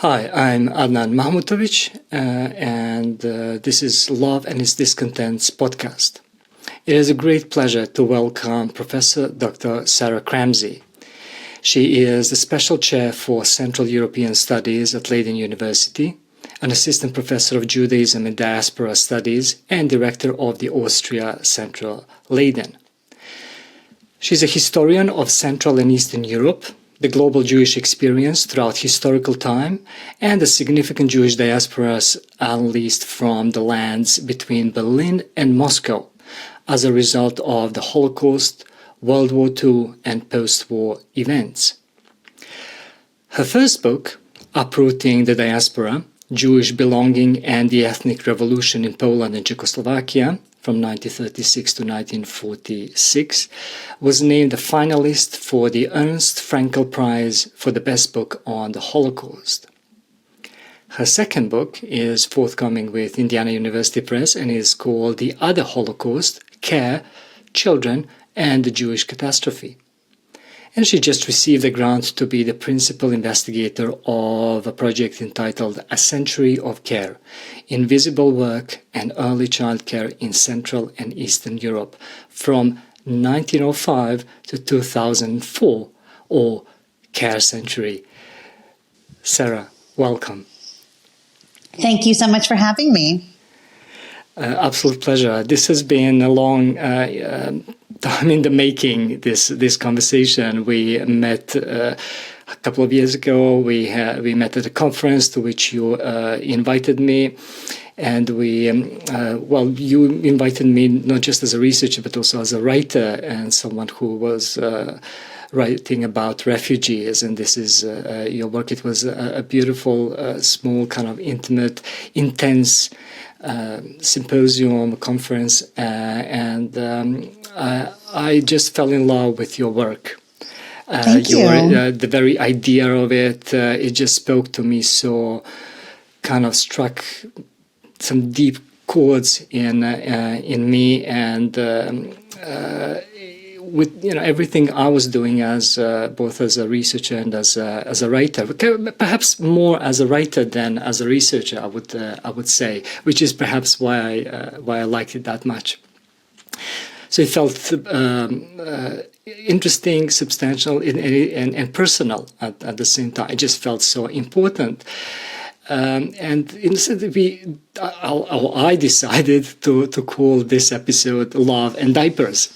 Hi, I'm Adnan Mahmutovic, and this is Love and Its Discontents podcast. It is a great pleasure to welcome Professor Dr. Sarah Cramsey. She is the Special Chair for Central European Studies at Leiden University, an Assistant Professor of Judaism and Diaspora Studies, and Director of the Austria Central Leiden. She's a historian of Central and Eastern Europe, the global Jewish experience throughout historical time, and the significant Jewish diasporas unleased from the lands between Berlin and Moscow as a result of the Holocaust, World War II, and post-war events. Her first book, Uprooting the Diaspora, Jewish Belonging and the Ethnic Revolution in Poland and Czechoslovakia, from 1936 to 1946, was named a finalist for the Ernst Fraenkel Prize for the Best Book on the Holocaust. Her second book is forthcoming with Indiana University Press and is called The Other Holocaust, Care, Children, and the Jewish Catastrophe. And she just received a grant to be the principal investigator of a project entitled A Century of Care, Invisible Work and Early Childcare in Central and Eastern Europe from 1905 to 2004, or CARECENTURY. Sarah, welcome. Thank you so much for having me. Absolute pleasure. This has been a long time in the making, this conversation. We met a couple of years ago. We met at a conference to which you invited me. And you invited me not just as a researcher, but also as a writer and someone who was writing about refugees. And this is your work. It was a beautiful, small, kind of intimate, intense symposium, conference, and I just fell in love with your work. Thank you. The very idea of it, it just spoke to me, so kind of struck some deep chords in me, and with everything I was doing as both as a researcher and as a writer, perhaps more as a writer than as a researcher, I would say, which is perhaps why I liked it that much. So it felt interesting, substantial, and personal at the same time. It just felt so important. And instead, I decided to call this episode "Love and Diapers."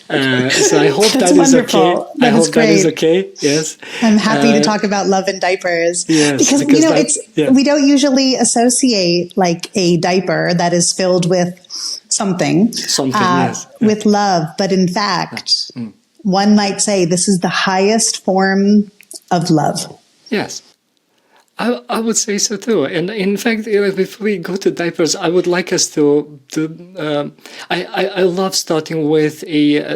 So I hope that is okay. I hope that is okay. Yes, I'm happy to talk about love and diapers. Yes, because we don't usually associate like a diaper that is filled with something yes, with love, but in fact, one might say this is the highest form of love. Yes. I would say so too, and in fact, if we go to diapers, I would like us to. I love starting with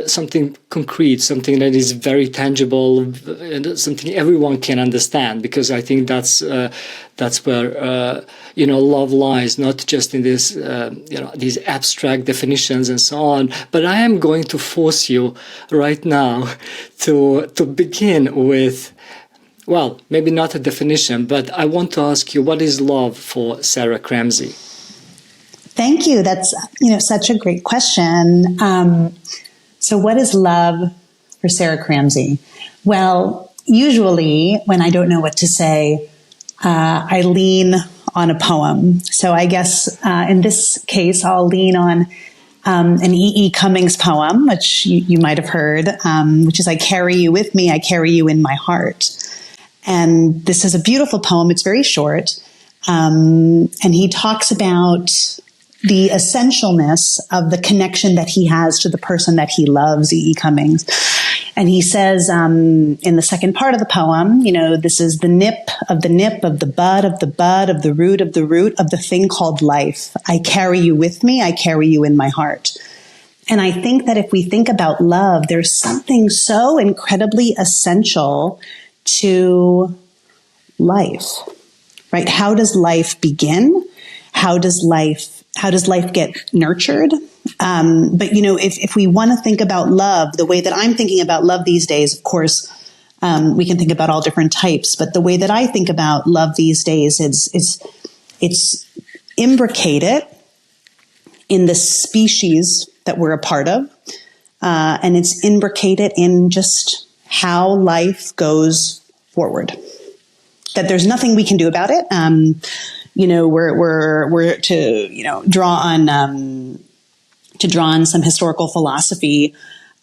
something concrete, something that is very tangible, and something everyone can understand, because I think that's where love lies, not just in this these abstract definitions and so on. But I am going to force you right now to begin with. Well, maybe not a definition, but I want to ask you, what is love for Sarah Cramsey? Thank you. That's, such a great question. So what is love for Sarah Cramsey? Well, usually when I don't know what to say, I lean on a poem. So I guess in this case, I'll lean on an E. Cummings poem, which you might have heard, which is, I carry you with me, I carry you in my heart. And this is a beautiful poem. It's very short. And he talks about the essentialness of the connection that he has to the person that he loves, E. Cummings. And he says in the second part of the poem, this is the nip of the nip of the bud of the bud of the root of the thing called life. I carry you with me. I carry you in my heart. And I think that if we think about love, there's something so incredibly essential to life, right? How does life begin? How does life get nurtured? But if we want to think about love, the way that I'm thinking about love these days, of course, We can think about all different types, but the way that I think about love these days is it's imbricated in the species that we're a part of, and it's imbricated in just how life goes forward. That there's nothing we can do about it. We're to draw on some historical philosophy.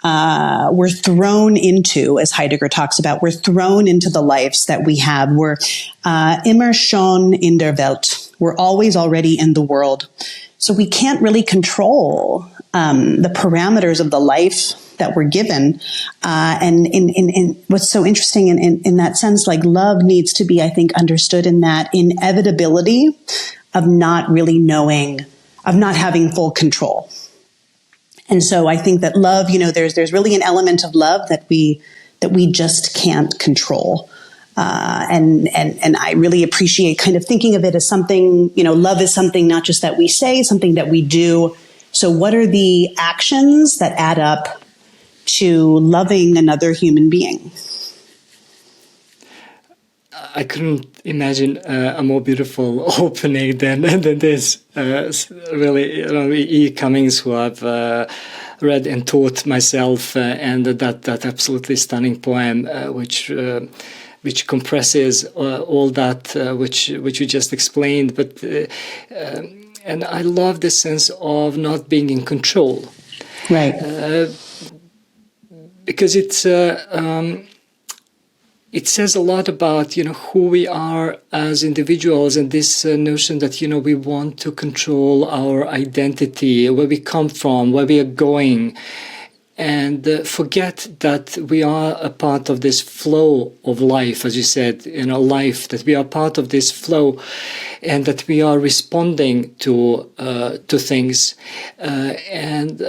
We're thrown into, as Heidegger talks about, we're thrown into the lives that we have. We're immer schon in der Welt. We're always already in the world. So we can't really control the parameters of the life that we're given. And in what's so interesting in that sense, like love needs to be, I think, understood in that inevitability of not really knowing, of not having full control. And so I think that love, there's really an element of love that we just can't control. And I really appreciate kind of thinking of it as something, love is something not just that we say, something that we do. So what are the actions that add up to loving another human being? I couldn't imagine a more beautiful opening than this. Really, E. Cummings, who I've read and taught myself, and that absolutely stunning poem, which compresses all that which you just explained. But and I love the sense of not being in control, right? Because it says a lot about who we are as individuals, and this notion that we want to control our identity, where we come from, where we are going, and forget that we are a part of this flow of life, as you said, life, that we are part of this flow, and that we are responding to things, and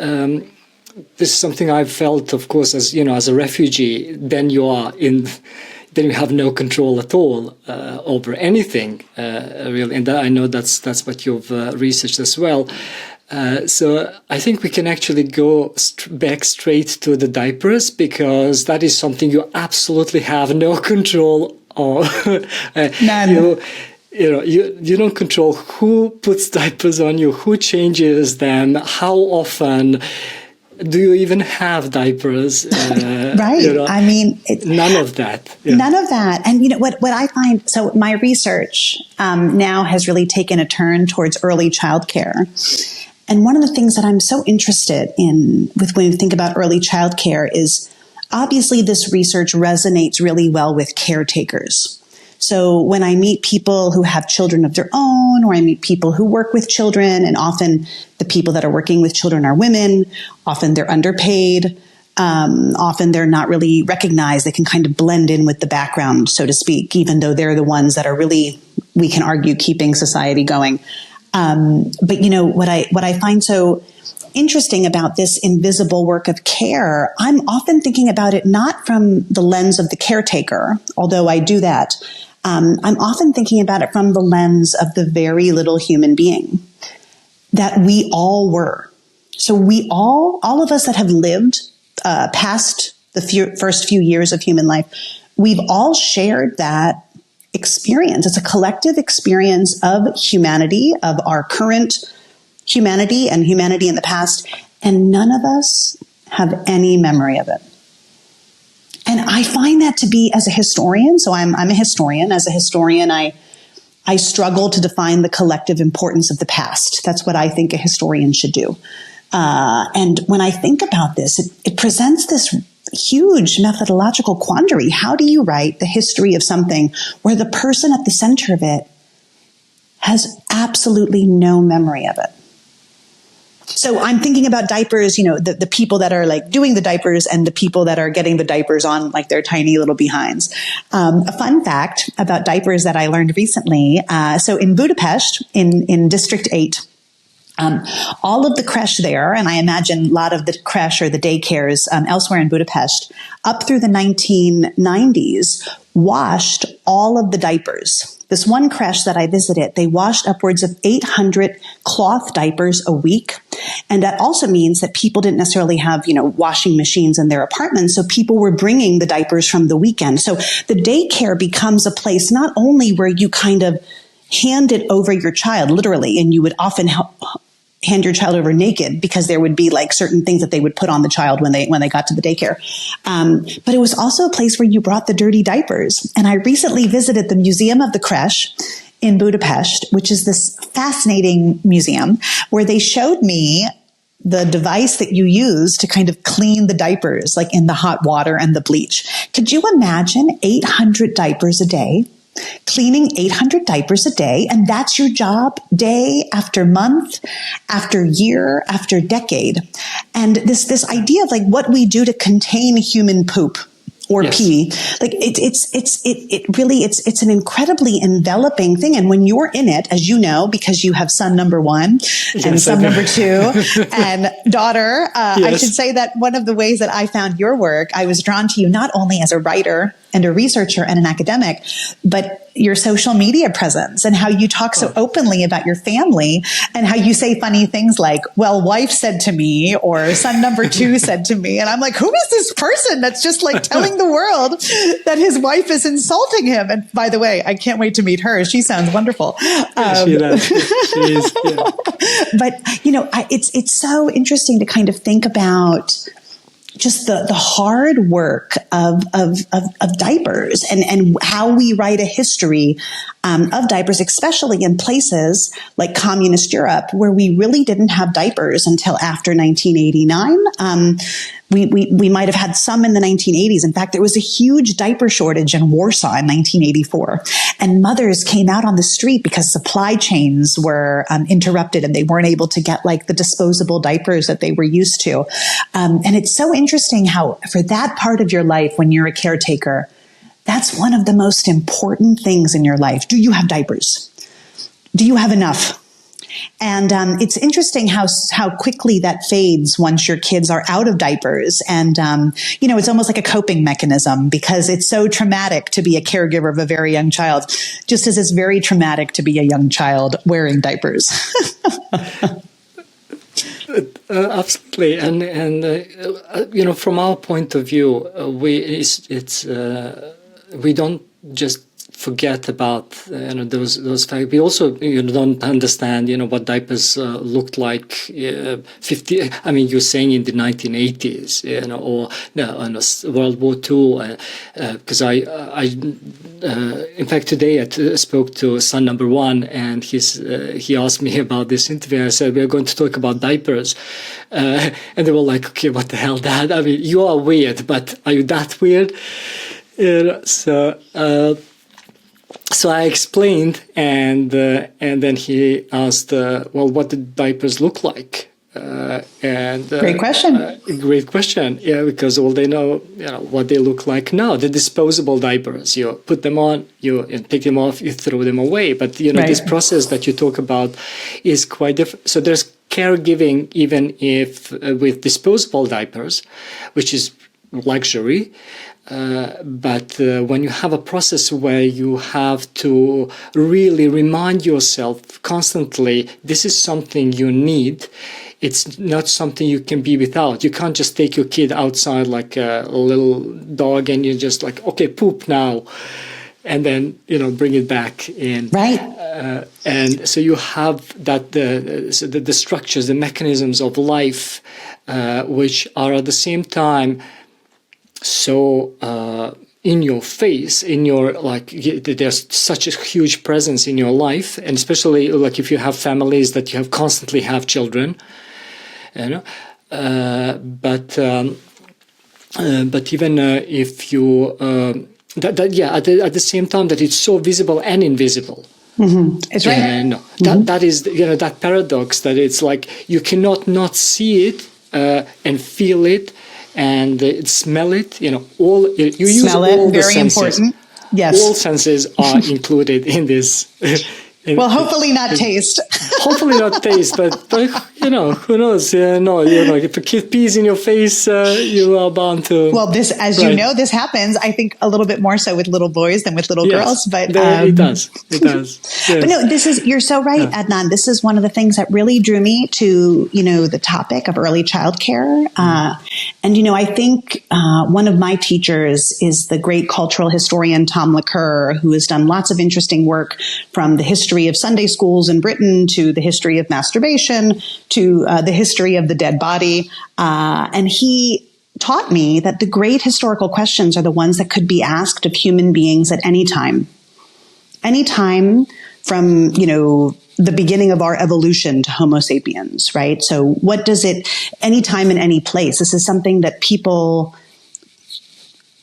this is something I've felt, of course, as a refugee. Then you have no control at all over anything, really. And I know that's what you've researched as well. So I think we can actually go back straight to the diapers, because that is something you absolutely have no control of. None. You don't control who puts diapers on you, who changes them, how often. Do you even have diapers? Right. I mean, none of that. Yeah. None of that. And what I find, so my research now has really taken a turn towards early childcare. And one of the things that I'm so interested in when you think about early childcare is obviously this research resonates really well with caretakers. So when I meet people who have children of their own, or I meet people who work with children, and often the people that are working with children are women, often they're underpaid, often they're not really recognized. They can kind of blend in with the background, so to speak, even though they're the ones that are really, we can argue, keeping society going. But what I find so interesting about this invisible work of care, I'm often thinking about it not from the lens of the caretaker, although I do that. I'm often thinking about it from the lens of the very little human being that we all were. So we all of us that have lived past the first few years of human life, we've all shared that experience. It's a collective experience of humanity, of our current humanity and humanity in the past, and none of us have any memory of it. And I find that to be, as a historian, so I'm a historian. As a historian, I struggle to define the collective importance of the past. That's what I think a historian should do. And when I think about this, it presents this huge methodological quandary. How do you write the history of something where the person at the center of it has absolutely no memory of it? So I'm thinking about diapers, the people that are like doing the diapers and the people that are getting the diapers on like their tiny little behinds. A fun fact about diapers that I learned recently. So in Budapest, in District 8, all of the creche there, and I imagine a lot of the creche or the daycares elsewhere in Budapest, up through the 1990s, washed all of the diapers this one creche that I visited, they washed upwards of 800 cloth diapers a week. And that also means that people didn't necessarily have, washing machines in their apartments. So people were bringing the diapers from the weekend. So the daycare becomes a place not only where you kind of handed over your child, literally, and you would often hand your child over naked because there would be like certain things that they would put on the child when they got to the daycare. But it was also a place where you brought the dirty diapers. And I recently visited the Museum of the Creche in Budapest, which is this fascinating museum where they showed me the device that you use to kind of clean the diapers, like in the hot water and the bleach. Could you imagine 800 diapers a day? Cleaning 800 diapers a day, and that's your job day after month, after year, after decade. And this idea of like what we do to contain human poop or pee, like it's an incredibly enveloping thing. And when you're in it, as you know, because you have son number one and son number two and daughter, I should say that one of the ways that I found your work, I was drawn to you not only as a writer and a researcher and an academic, but your social media presence and how you talk so openly about your family and how you say funny things like, well, wife said to me, or son number two said to me. And I'm like, who is this person that's just like telling the world that his wife is insulting him? And by the way, I can't wait to meet her. She sounds wonderful. She does. She is, yeah. But, it's so interesting to kind of think about just the hard work of diapers and how we write a history of diapers, especially in places like communist Europe, where we really didn't have diapers until after 1989. We might have had some in the 1980s. In fact, there was a huge diaper shortage in Warsaw in 1984. And mothers came out on the street because supply chains were interrupted and they weren't able to get like the disposable diapers that they were used to. And it's so interesting how for that part of your life, when you're a caretaker, that's one of the most important things in your life. Do you have diapers? Do you have enough? And it's interesting how quickly that fades once your kids are out of diapers. And, it's almost like a coping mechanism because it's so traumatic to be a caregiver of a very young child, just as it's very traumatic to be a young child wearing diapers. Absolutely. And from our point of view, we don't just forget about those facts. We also don't understand what diapers looked like 50. I mean, you're saying in the 1980s, or World War II. Because in fact, today I spoke to son number one, and he asked me about this interview. I said we're going to talk about diapers, and they were like, "Okay, what the hell, Dad? I mean, you are weird, but are you that weird?" So I explained, and then he asked, "Well, what did diapers look like?" Great question. Great question. Yeah, because all they know, what they look like now. The disposable diapers, you put them on, you take them off, you throw them away. But this process that you talk about is quite different. So there's caregiving, even if with disposable diapers, which is luxury. But when you have a process where you have to really remind yourself constantly, this is something you need. It's not something you can be without. You can't just take your kid outside like a little dog and you're just like, okay, poop now. And then, bring it back in. Right. And so you have that, the structures, the mechanisms of life, which are at the same time so in your face, there's such a huge presence in your life, and especially like if you have families that you have constantly have children, but even if you at the same time that it's so visible and invisible. Mm-hmm. It's right. That is that paradox that it's like you cannot not see it and feel it. And smell it, all you use smell all it, the very senses. Important. Yes, all senses are included in this. Well, hopefully not taste. hopefully not taste, but who knows? If a kid pees in your face, you are bound to. Well, this, as you know, this happens, I think, a little bit more so with little boys than with little girls. But it does. Yes. But no, you're so right, Adnan. This is one of the things that really drew me to, the topic of early childcare. And, I think one of my teachers is the great cultural historian Tom LaCour, who has done lots of interesting work from the history of Sunday schools in Britain to the history of masturbation to the history of the dead body. And he taught me that the great historical questions are the ones that could be asked of human beings at any time. Any time from, the beginning of our evolution to Homo sapiens, right? So what does it, any time in any place, this is something that people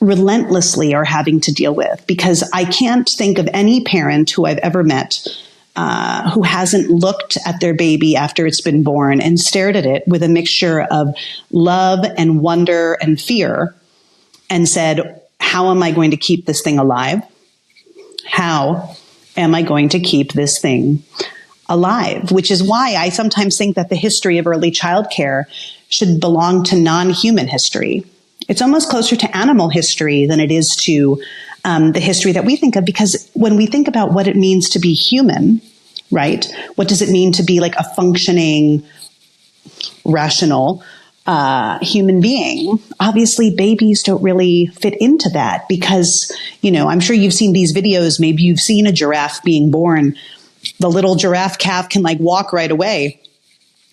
relentlessly are having to deal with, because I can't think of any parent who I've ever met who hasn't looked at their baby after it's been born and stared at it with a mixture of love and wonder and fear and said, how am I going to keep this thing alive? How am I going to keep this thing alive? Which is why I sometimes think that the history of early childcare should belong to non-human history. It's almost closer to animal history than it is to the history that we think of, because when we think about what it means to be human, right? What does it mean to be like a functioning, rational human being? Obviously, babies don't really fit into that because, I'm sure you've seen these videos. Maybe you've seen a giraffe being born. The little giraffe calf can walk right away.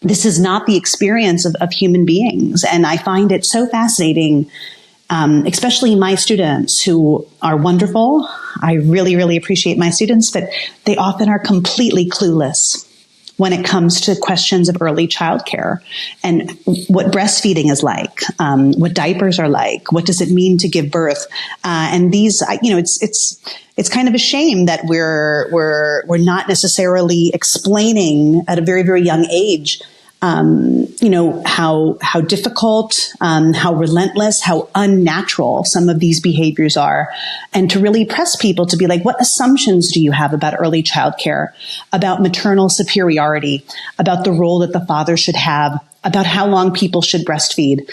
This is not the experience of human beings. And I find it so fascinating, especially my students who are wonderful. I really, really appreciate my students, but they often are completely clueless when it comes to questions of early childcare and what breastfeeding is like, what diapers are like, what does it mean to give birth, and these, it's kind of a shame that we're not necessarily explaining at a very, very young age, how difficult, how relentless, how unnatural some of these behaviors are, and to really press people to be like, what assumptions do you have about early childcare, about maternal superiority, about the role that the father should have, about how long people should breastfeed.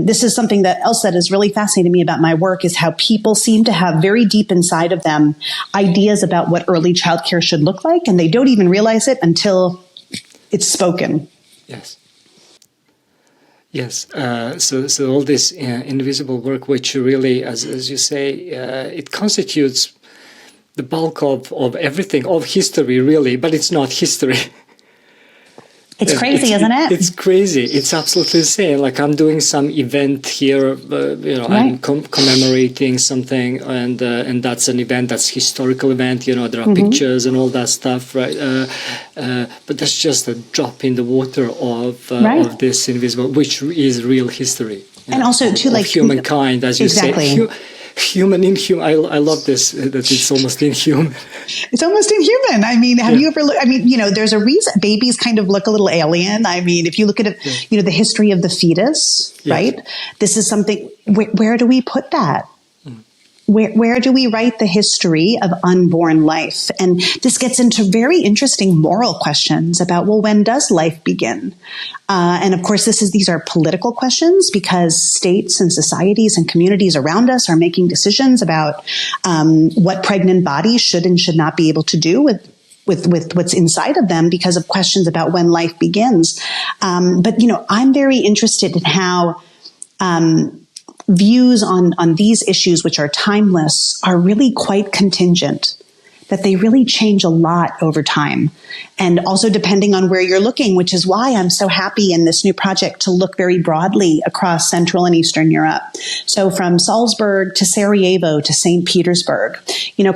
This is something else that is really fascinating me about my work, is how people seem to have very deep inside of them ideas about what early childcare should look like, and they don't even realize it until it's spoken. Yes. So all this invisible work, which really, as you say, it constitutes the bulk of everything, of history, really, but it's not history. It's crazy, isn't it? It's crazy. It's absolutely insane. Like I'm doing some event here, right. I'm commemorating something, and that's an event, that's historical event. There are pictures and all that stuff, right? But that's just a drop in the water of this invisible, which is real history. And also, too, like humankind, as you say. Human, inhuman. I love this, that it's almost inhuman. It's almost inhuman. I mean, have you ever looked? I mean, there's a reason babies kind of look a little alien. I mean, if you look at it, the history of the fetus, right? This is something, where do we put that? Where do we write the history of unborn life? And this gets into very interesting moral questions about, well, when does life begin? And of course, these are political questions, because states and societies and communities around us are making decisions about what pregnant bodies should and should not be able to do with what's inside of them because of questions about when life begins. But I'm very interested in how views on these issues, which are timeless, are really quite contingent, that they really change a lot over time. And also depending on where you're looking, which is why I'm so happy in this new project to look very broadly across Central and Eastern Europe. So from Salzburg to Sarajevo to St. Petersburg,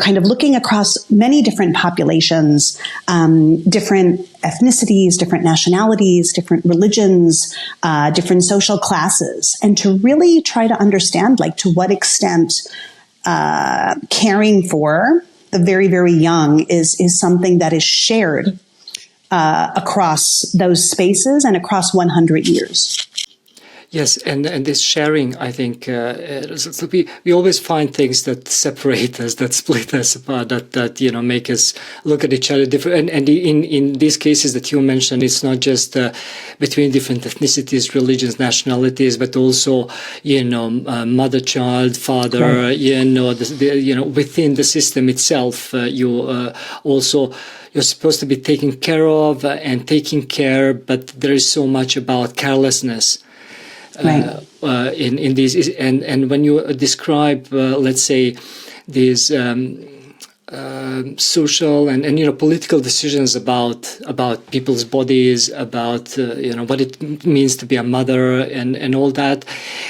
kind of looking across many different populations, different ethnicities, different nationalities, different religions, different social classes, and to really try to understand, to what extent caring for the very, very young is something that is shared across those spaces and across 100 years. Yes, and this sharing, I think, we always find things that separate us, that split us apart, that make us look at each other different. And in these cases that you mentioned, it's not just between different ethnicities, religions, nationalities, but also mother, child, father. Right. Within the system itself, you're supposed to be taken care of and taking care, but there is so much about carelessness. Right. In these, and when you describe, let's say, these social and political decisions about people's bodies, about what it means to be a mother and all that,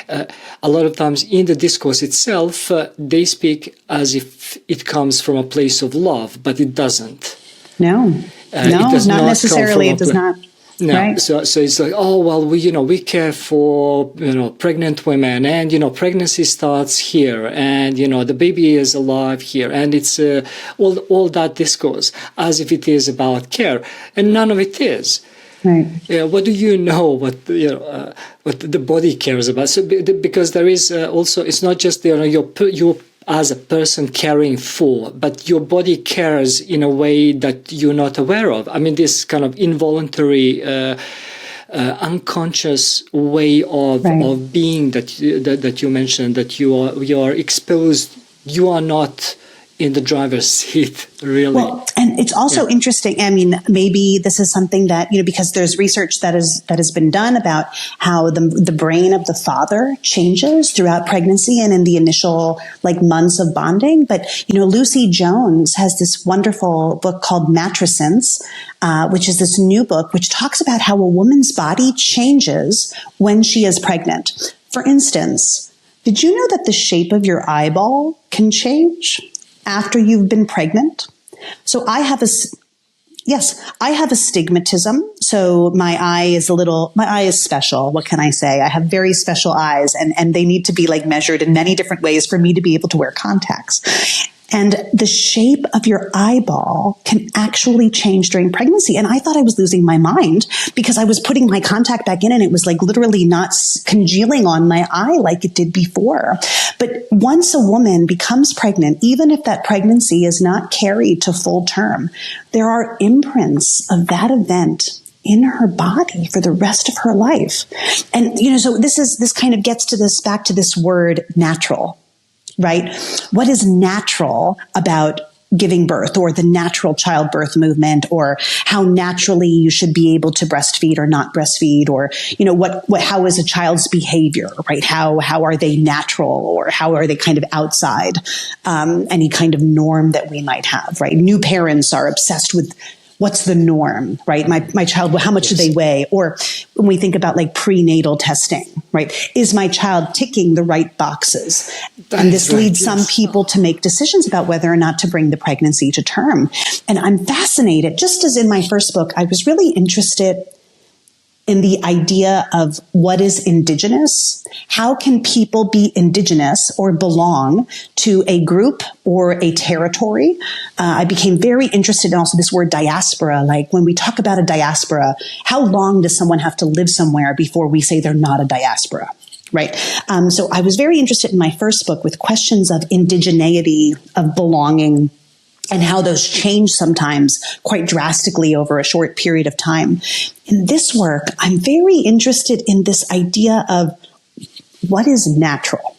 a lot of times in the discourse itself, they speak as if it comes from a place of love, but it doesn't. No, it does not necessarily. It does not. No, right. so it's like, oh well, we care for pregnant women, and pregnancy starts here, and the baby is alive here, and it's all that discourse as if it is about care, and none of it is. Right. What do you know? What the body cares about? So because there is also, it's not just your as a person caring for, but your body cares in a way that you're not aware of. I mean, this kind of involuntary, unconscious way of being that you mentioned, that you are exposed. You are not in the driver's seat, really. Well, and it's also interesting. I mean, maybe this is something that, because there's research that has been done about how the brain of the father changes throughout pregnancy and in the initial months of bonding. But, Lucy Jones has this wonderful book called Matrescence, which is this new book, which talks about how a woman's body changes when she is pregnant. For instance, did you know that the shape of your eyeball can change after you've been pregnant? So I have astigmatism. So my eye is special. What can I say? I have very special eyes, and they need to be measured in many different ways for me to be able to wear contacts. And the shape of your eyeball can actually change during pregnancy. And I thought I was losing my mind because I was putting my contact back in and it was literally not congealing on my eye like it did before. But once a woman becomes pregnant, even if that pregnancy is not carried to full term, there are imprints of that event in her body for the rest of her life. And, so this kind of gets to back to this word natural. Right? What is natural about giving birth, or the natural childbirth movement, or how naturally you should be able to breastfeed or not breastfeed, or, how is a child's behavior, right? How are they natural, or how are they kind of outside, any kind of norm that we might have, right? New parents are obsessed with what's the norm, right? My child, how much do they weigh? Or when we think about prenatal testing, right? Is my child ticking the right boxes? And this leads some people to make decisions about whether or not to bring the pregnancy to term. And I'm fascinated, just as in my first book, I was really interested in the idea of what is indigenous. How can people be indigenous or belong to a group or a territory? I became very interested in also this word diaspora. When we talk about a diaspora, how long does someone have to live somewhere before we say they're not a diaspora? Right. So I was very interested in my first book with questions of indigeneity, of belonging, and how those change sometimes quite drastically over a short period of time. In this work, I'm very interested in this idea of what is natural.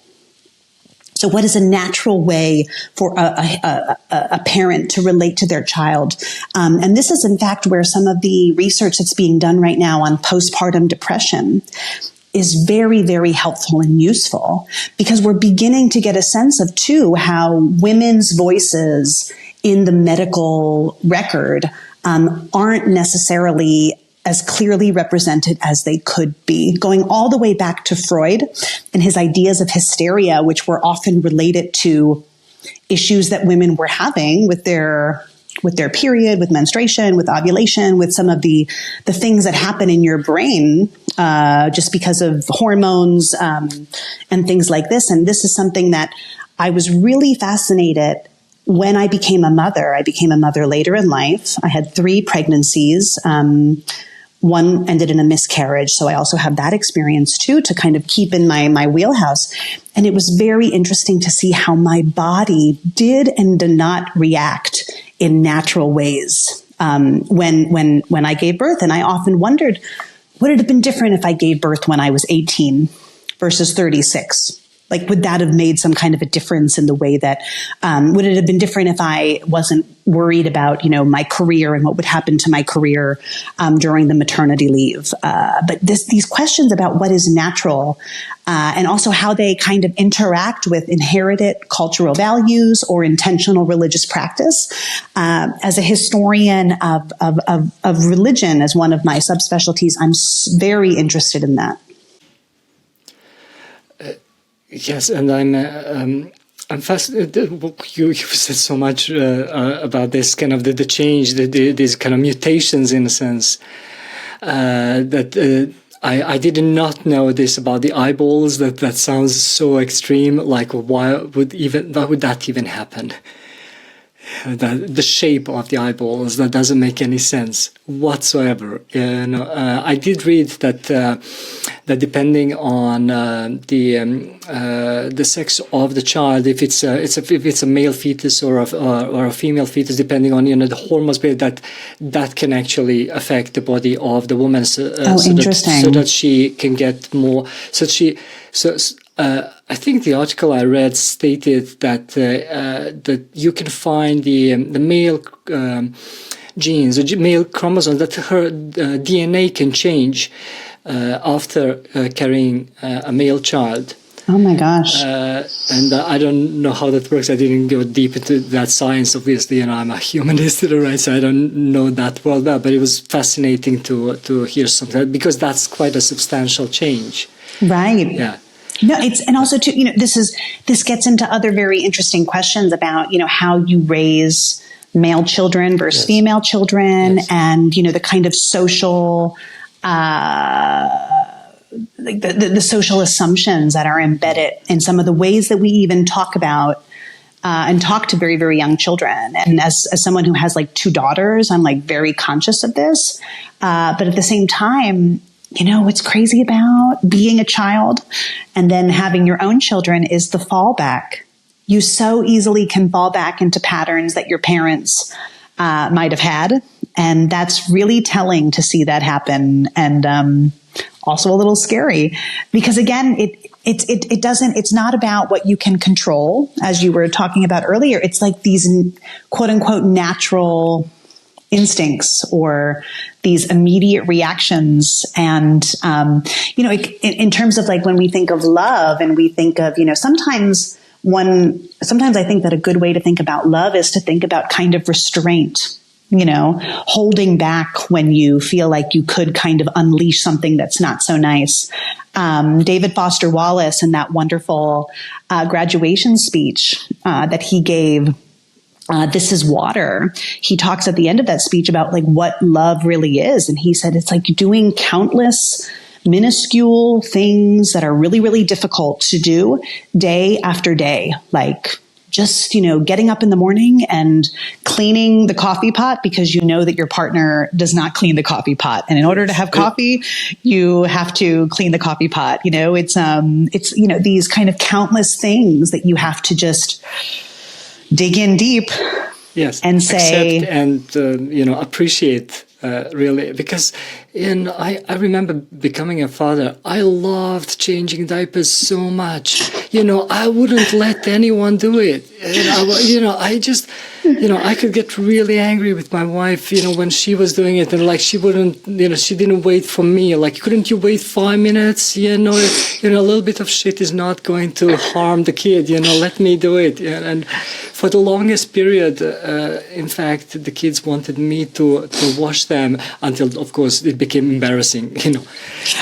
So what is a natural way for a parent to relate to their child? And this is, in fact, where some of the research that's being done right now on postpartum depression is very, very helpful and useful, because we're beginning to get a sense of, too, how women's voices in the medical record aren't necessarily as clearly represented as they could be, going all the way back to Freud and his ideas of hysteria, which were often related to issues that women were having with their period, with menstruation, with ovulation, with some of the things that happen in your brain just because of hormones and things like this. And this is something that I was really fascinated when I became a mother. I became a mother later in life. I had 3 pregnancies. one ended in a miscarriage. So I also have that experience too, to kind of keep in my wheelhouse. And it was very interesting to see how my body did and did not react in natural ways when I gave birth. And I often wondered, would it have been different if I gave birth when I was 18 versus 36? Like, would that have made some kind of a difference in the way that, would it have been different if I wasn't worried about, my career and what would happen to my career during the maternity leave? But these questions about what is natural and also how they kind of interact with inherited cultural values or intentional religious practice. As a historian of religion, as one of my subspecialties, I'm very interested in that. Yes, and I'm fascinated. You said so much about this kind of the change, these kind of mutations in a sense that I did not know this about the eyeballs. That sounds so extreme. Like, why would that even happen? The shape of the eyeballs, that doesn't make any sense whatsoever. I did read that depending on the sex of the child, if it's a male fetus or a female fetus, depending on the hormones, that can actually affect the body of the woman. Interesting. So that she can get more. I think the article I read stated that you can find the male genes, the male chromosomes, that her DNA can change after carrying a male child. Oh my gosh. And I don't know how that works. I didn't go deep into that science, obviously. I'm a humanist, right? So I don't know that well, but it was fascinating to hear something, because that's quite a substantial change. Right. Yeah. No, and also too, this gets into other very interesting questions about, how you raise male children versus female children, and, the kind of social, the social assumptions that are embedded in some of the ways that we even talk about and talk to very, very young children. And as someone who has like 2 daughters, I'm like very conscious of this. But at the same time, what's crazy about being a child and then having your own children is the fallback. You so easily can fall back into patterns that your parents might have had. And that's really telling to see that happen. And also a little scary, because again, it's not about what you can control, as you were talking about earlier. It's like these quote unquote natural instincts or these immediate reactions. And, in terms of like when we think of love and we think of, sometimes I think that a good way to think about love is to think about kind of restraint, holding back when you feel like you could kind of unleash something that's not so nice. David Foster Wallace, in that wonderful graduation speech that he gave, This Is Water, he talks at the end of that speech about like what love really is. And he said, it's like doing countless minuscule things that are really, really difficult to do day after day. Like just, getting up in the morning and cleaning the coffee pot because you know that your partner does not clean the coffee pot. And in order to have coffee, you have to clean the coffee pot. It's these kind of countless things that you have to just dig in deep, and say, accept and appreciate, really, because I remember becoming a father. I loved changing diapers so much. I wouldn't let anyone do it. I just, I could get really angry with my wife, when she was doing it, and like she wouldn't, she didn't wait for me. Like, couldn't you wait 5 minutes? A little bit of shit is not going to harm the kid. Let me do it. And for the longest period, in fact, the kids wanted me to wash them until, of course, it became embarrassing.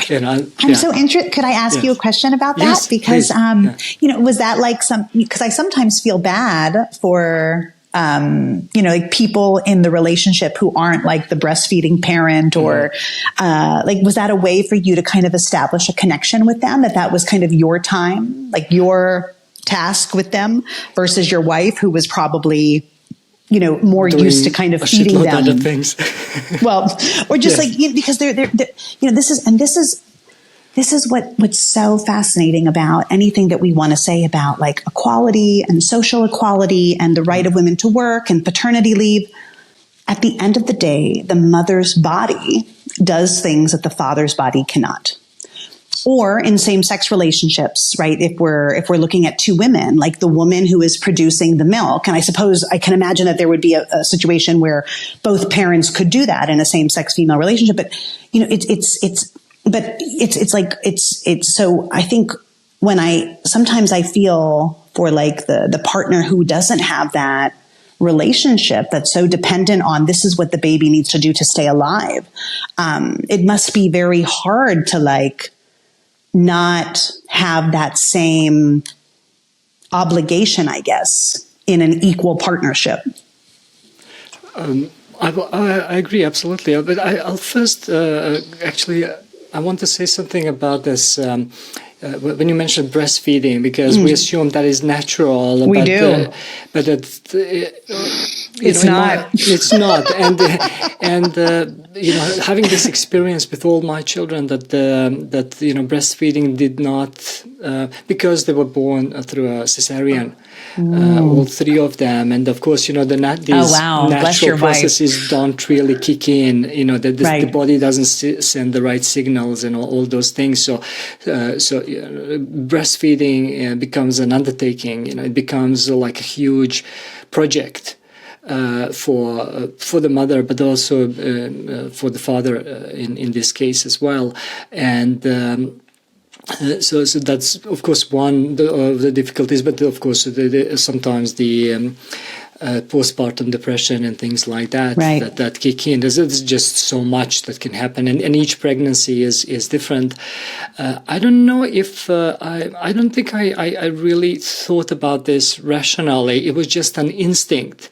I'm so interested. Could I ask you a question about that? Yes, because, please. Was that like because I sometimes feel bad for, like people in the relationship who aren't like the breastfeeding parent, or, was that a way for you to kind of establish a connection with them, that was kind of your time, like your task with them versus your wife, who was probably more used to kind of feeding them. Other things. Well, or just Yes. because they're this is what's so fascinating about anything that we want to say about like equality and social equality and the right of women to work and paternity leave. At the end of the day, the mother's body does things that the father's body cannot. Or in same-sex relationships, right? If we're looking at two women, like the woman who is producing the milk, and I suppose I can imagine that there would be a situation where both parents could do that in a same-sex female relationship. But it's so I think sometimes I feel for like the partner who doesn't have that relationship that's so dependent on this is what the baby needs to do to stay alive. It must be very hard to like not have that same obligation, I guess, in an equal partnership. I agree, absolutely. But I'll first, I want to say something about this. When you mentioned breastfeeding, because we assume that is natural. We do. But it's not. It's not. And having this experience with all my children that breastfeeding did not, because they were born through a cesarean, all three of them. And of course, these natural processes don't really kick in, the body doesn't send the right signals and all those things. So breastfeeding becomes an undertaking, it becomes like a huge project. For the mother, but also for the father in this case as well, and so that's of course one of the difficulties. But of course, sometimes the postpartum depression and things like that that kick in. There's just so much that can happen, and each pregnancy is different. I don't know if I don't think I really thought about this rationally. It was just an instinct.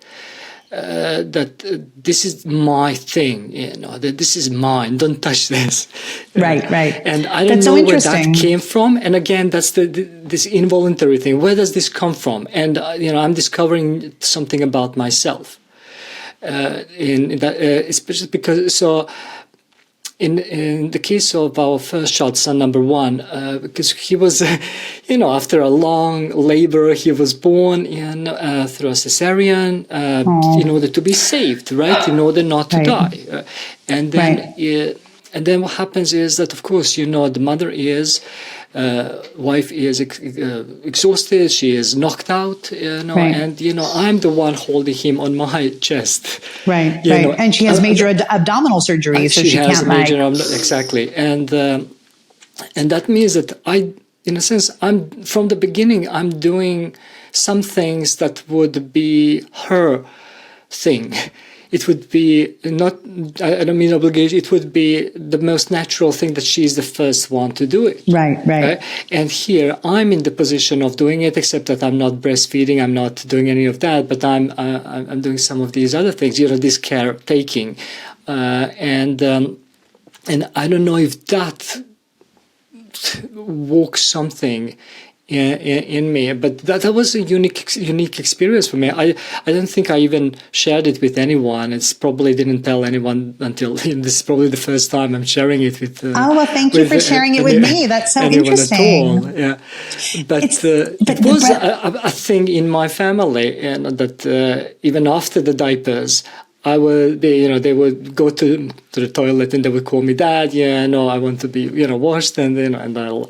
That this is my thing, that this is mine, don't touch this. Right. And I don't know where that came from. And again, that's this involuntary thing. Where does this come from? And, I'm discovering something about myself. In that, especially because, in the case of our first child, son number one, because he was, after a long labor, he was born through a cesarean in order to be saved, right? In order not to die. And then what happens is that, of course, the mother wife is exhausted, she is knocked out, and I'm the one holding him on my chest. Right. And she has major abdominal surgery, so she can't exactly. And that means that in a sense, from the beginning, I'm doing some things that would be her thing. It would be not, I don't mean obligation, it would be the most natural thing that she's the first one to do it. Right. And here I'm in the position of doing it, except that I'm not breastfeeding, I'm not doing any of that, but I'm doing some of these other things, this caretaking. And I don't know if that woke something in me, but that was a unique experience for me. I don't think I even shared it with anyone. It's probably didn't tell anyone until this is probably the first time I'm sharing it with. Thank you for sharing it with me. That's so interesting. Yeah, but it was a thing in my family, and that even after the diapers, they would go to the toilet and they would call me Dad. I want to be, washed, and I'll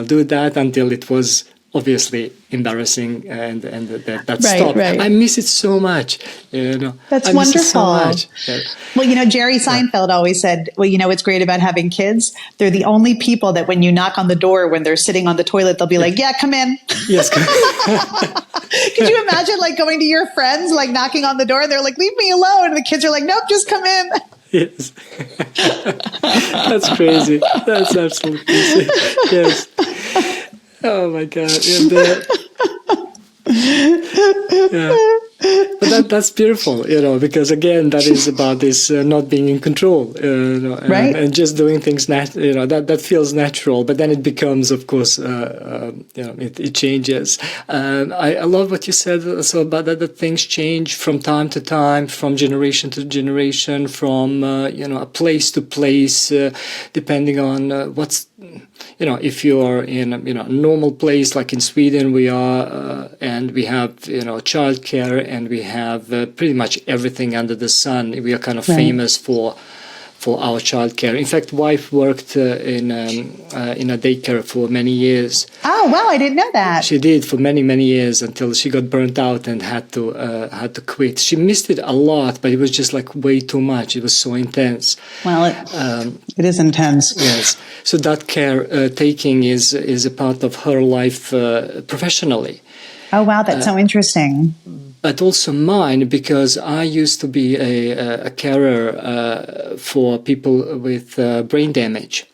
do that until it was obviously embarrassing and that stopped. Right. I miss it so much. That's I wonderful. Miss it so much. Yeah. Well, Jerry Seinfeld always said, what's great about having kids? They're the only people that when you knock on the door, when they're sitting on the toilet, they'll be like, yeah, come in. Yes. Could you imagine going to your friends, knocking on the door and they're like, leave me alone. And the kids are like, nope, just come in. Yes. That's crazy. That's absolutely crazy. Yes. Oh my God. But that's beautiful, because again, that is about this not being in control, right? And just doing things that feels natural. But then it becomes, of course, it changes. I love what you said also about that things change from time to time, from generation to generation, from a place to place, depending on what's. If you are in a normal place like in Sweden, we are, and we have childcare, and we have pretty much everything under the sun. We are kind of famous for our childcare. In fact, wife worked in a daycare for many years. Oh wow, I didn't know that. She did for many years until she got burnt out and had to quit. She missed it a lot, but it was just like way too much. It was so intense. Well, it is intense. Yes. So that care taking is a part of her life professionally. Oh wow, that's so interesting. But also mine, because I used to be a carer for people with brain damage.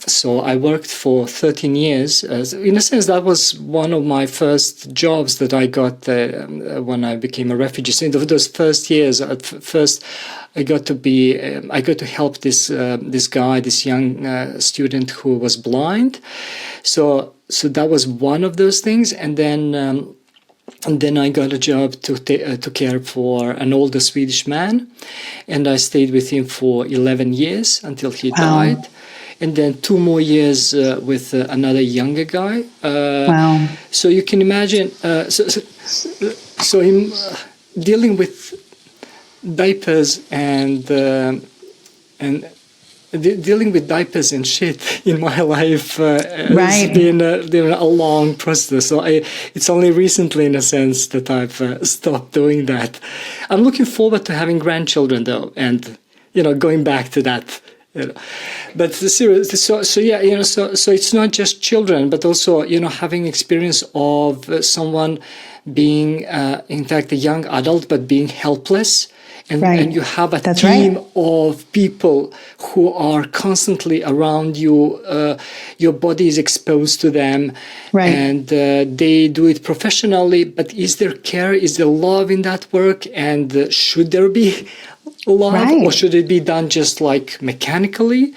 So I worked for 13 years. In a sense, that was one of my first jobs that I got when I became a refugee. So in those first years, at first, I got to help this young student who was blind. So that was one of those things, and then I got a job to care for an older Swedish man, and I stayed with him for 11 years until he died. And then 2 more years with another younger guy. Wow! So you can imagine. So him dealing with diapers and dealing with diapers and shit in my life has been a long process. So it's only recently, in a sense, that I've stopped doing that. I'm looking forward to having grandchildren, though, and going back to that. But seriously, so it's not just children, but also having experience of someone being, in fact, a young adult, but being helpless. And you have a team of people who are constantly around you. Your body is exposed to them, and they do it professionally. But is there care? Is there love in that work? And should there be love, or should it be done just like mechanically?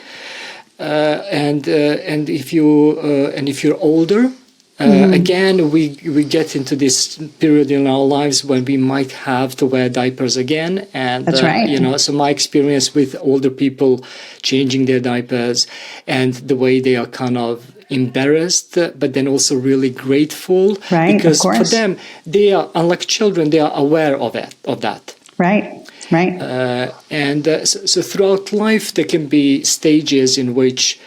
And if you're older. Again, we get into this period in our lives when we might have to wear diapers again, and so my experience with older people changing their diapers and the way they are kind of embarrassed, but then also really grateful, because for them, they are, unlike children, they are aware of that. So throughout life, there can be stages in which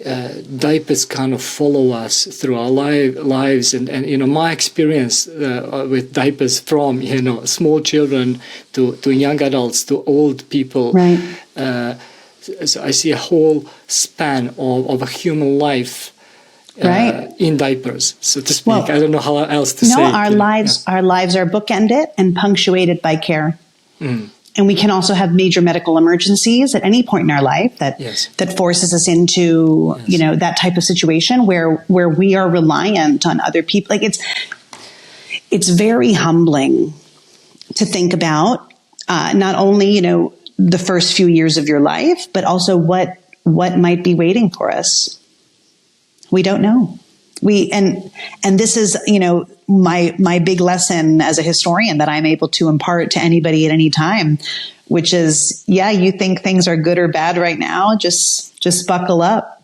diapers kind of follow us through our lives, and my experience with diapers, from small children to young adults to old people, so I see a whole span of a human life in diapers, so to speak. Well, I don't know how else to say. Our lives are bookended and punctuated by care. And we can also have major medical emergencies at any point in our life that forces us into, that type of situation where we are reliant on other people. Like it's very humbling to think about, not only, the first few years of your life, but also what might be waiting for us. We don't know. And this is, my big lesson as a historian that I'm able to impart to anybody at any time, which is, you think things are good or bad right now, just buckle up.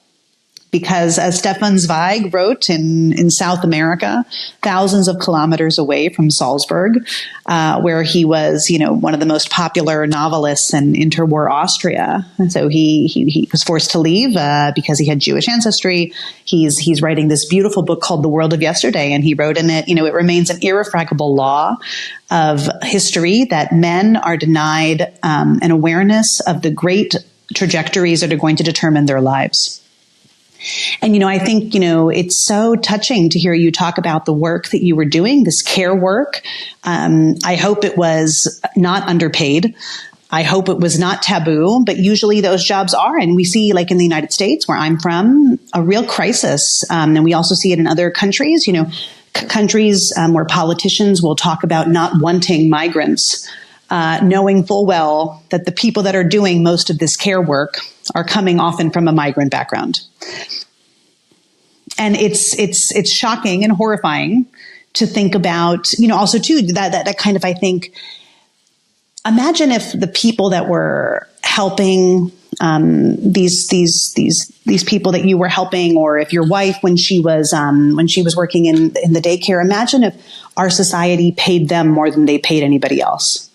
Because as Stefan Zweig wrote in South America, thousands of kilometers away from Salzburg, where he was, one of the most popular novelists in interwar Austria. And so he was forced to leave because he had Jewish ancestry. He's writing this beautiful book called The World of Yesterday. And he wrote in it, it remains an irrefragable law of history that men are denied an awareness of the great trajectories that are going to determine their lives. And, I think, it's so touching to hear you talk about the work that you were doing, this care work. I hope it was not underpaid. I hope it was not taboo, but usually those jobs are. And we see, like in the United States, where I'm from, a real crisis. And we also see it in other countries, countries where politicians will talk about not wanting migrants, knowing full well that the people that are doing most of this care work are coming often from a migrant background. And it's shocking and horrifying to think about, also too, that kind of, I think, imagine if the people that were helping these people that you were helping, or if your wife, when she was working in the daycare, imagine if our society paid them more than they paid anybody else.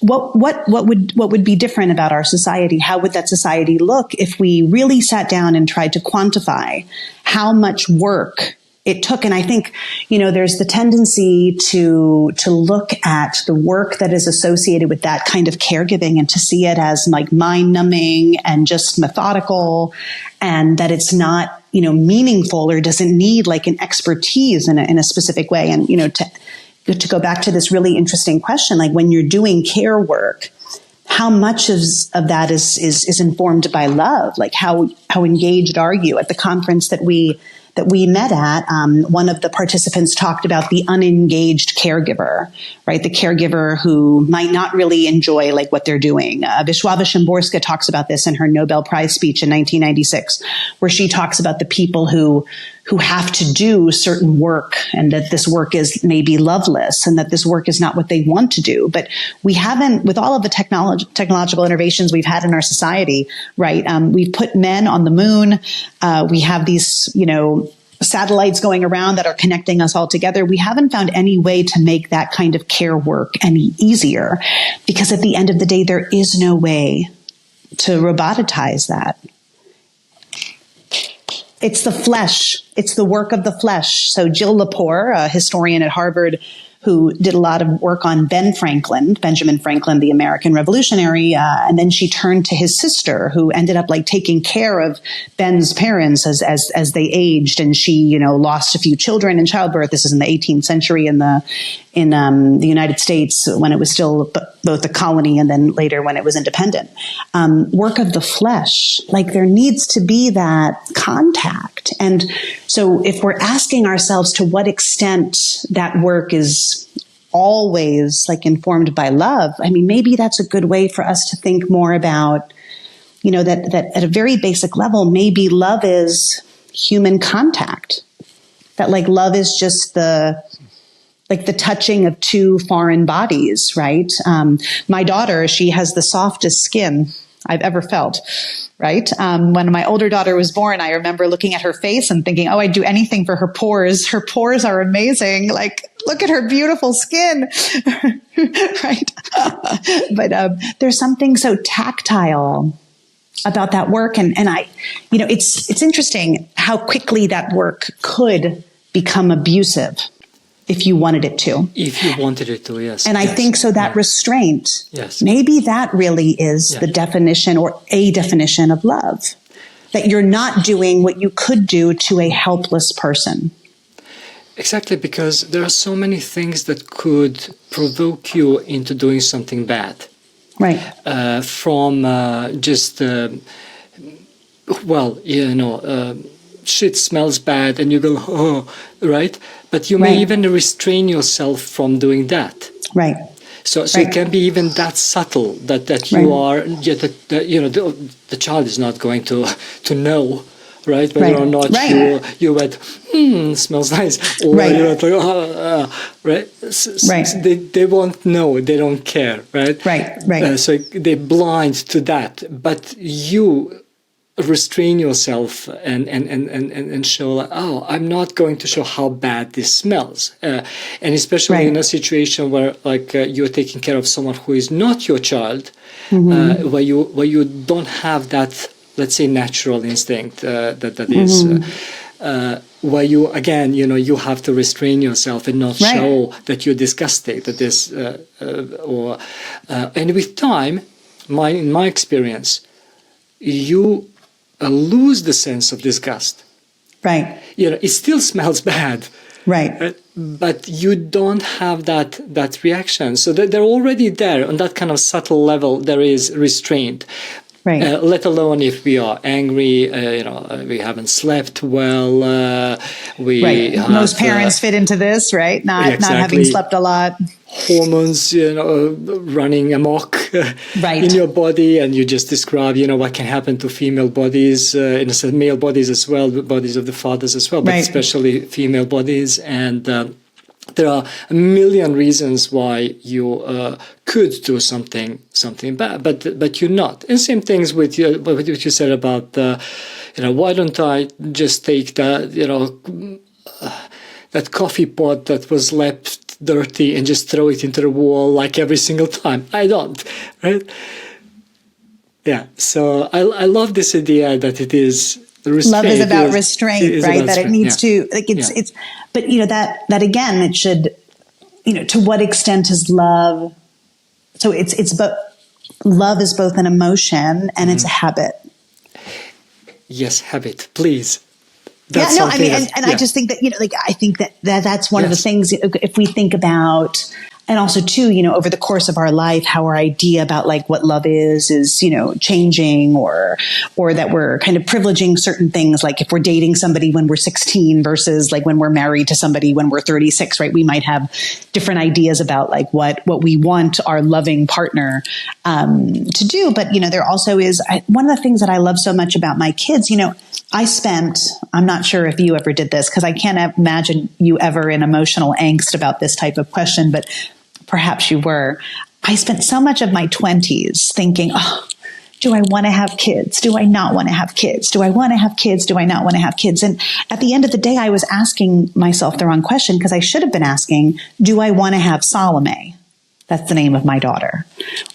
What would be different about our society? How would that society look if we really sat down and tried to quantify how much work it took? And I think, there's the tendency to look at the work that is associated with that kind of caregiving and to see it as like mind numbing and just methodical, and that it's not, meaningful or doesn't need like an expertise in a specific way. And, to go back to this really interesting question, like when you're doing care work, how much of that is informed by love? Like how engaged are you? At the conference that we met at, one of the participants talked about the unengaged caregiver, right? The caregiver who might not really enjoy like what they're doing. Wisława Szymborska talks about this in her Nobel Prize speech in 1996, where she talks about the people who have to do certain work, and that this work is maybe loveless, and that this work is not what they want to do. But we haven't, with all of the technological innovations we've had in our society, right? We've put men on the moon. We have these, satellites going around that are connecting us all together. We haven't found any way to make that kind of care work any easier, because at the end of the day, there is no way to robotize that. It's the flesh. It's the work of the flesh. So Jill Lepore, a historian at Harvard who did a lot of work on Benjamin Franklin, the American revolutionary, and then she turned to his sister, who ended up like taking care of Ben's parents as they aged, and she lost a few children in childbirth. This is in the 18th century in the United States, when it was still both a colony and then later when it was independent. Work of the flesh, like there needs to be that contact. And so if we're asking ourselves to what extent that work is always like informed by love, I mean, maybe that's a good way for us to think more about, that at a very basic level, maybe love is human contact. That like love is just the touching of two foreign bodies, right? My daughter, she has the softest skin I've ever felt, right? When my older daughter was born, I remember looking at her face and thinking, oh, I'd do anything for her pores. Her pores are amazing. Like, look at her beautiful skin, right? But there's something so tactile about that work. And it's interesting how quickly that work could become abusive. If you wanted it to. If you wanted it to, yes. And I think so that restraint, maybe that really is the definition or a definition of love. That you're not doing what you could do to a helpless person. Exactly, because there are so many things that could provoke you into doing something bad. Right. From shit smells bad and you go, oh, right? But you may even restrain yourself from doing that. Right. So it can be even that subtle that you are, the child is not going to know, right? Whether or not you went, smells nice, or you're like, right? They won't know, they don't care, right? Right. So they're blind to that, but you restrain yourself and show like, oh, I'm not going to show how bad this smells, and especially in a situation where like you're taking care of someone who is not your child, where you don't have that, let's say, natural instinct that is where you again you have to restrain yourself and not show that you're disgusted, that this and with time, in my experience, you lose the sense of disgust. Right. It still smells bad. Right. But you don't have that reaction. So they're already there on that kind of subtle level. There is restraint. Right. Let alone if we are angry, we haven't slept well. Right. Most parents fit into this, right? Not having slept a lot. Hormones, running amok Right. in your body, and you just describe, what can happen to female bodies, in a sense, male bodies as well, the bodies of the fathers as well, but Right. especially female bodies. And there are a million reasons why you could do something bad, but you're not. And same things with what you said about, why don't I just take that, that coffee pot that was left dirty and just throw it into the wall like every single time? I don't, right? Yeah. So I love this idea that it is restraint. Love is about restraint, right? That it needs to, like, it's, but that again, it should, to what extent is love? So it's but love is both an emotion and it's a habit. Yes, habit, please. That's I just think that, I think that's one of the things, if we think about, and also too, over the course of our life, how our idea about like what love is changing, or that we're kind of privileging certain things. Like if we're dating somebody when we're 16 versus like when we're married to somebody when we're 36, right? We might have different ideas about like what we want our loving partner to do. But, there also is one of the things that I love so much about my kids, I'm not sure if you ever did this, because I can't imagine you ever in emotional angst about this type of question, but perhaps you were. I spent so much of my 20s thinking, do I want to have kids? Do I not want to have kids? Do I want to have kids? Do I not want to have kids? And at the end of the day, I was asking myself the wrong question, because I should have been asking, do I want to have Salome? That's the name of my daughter.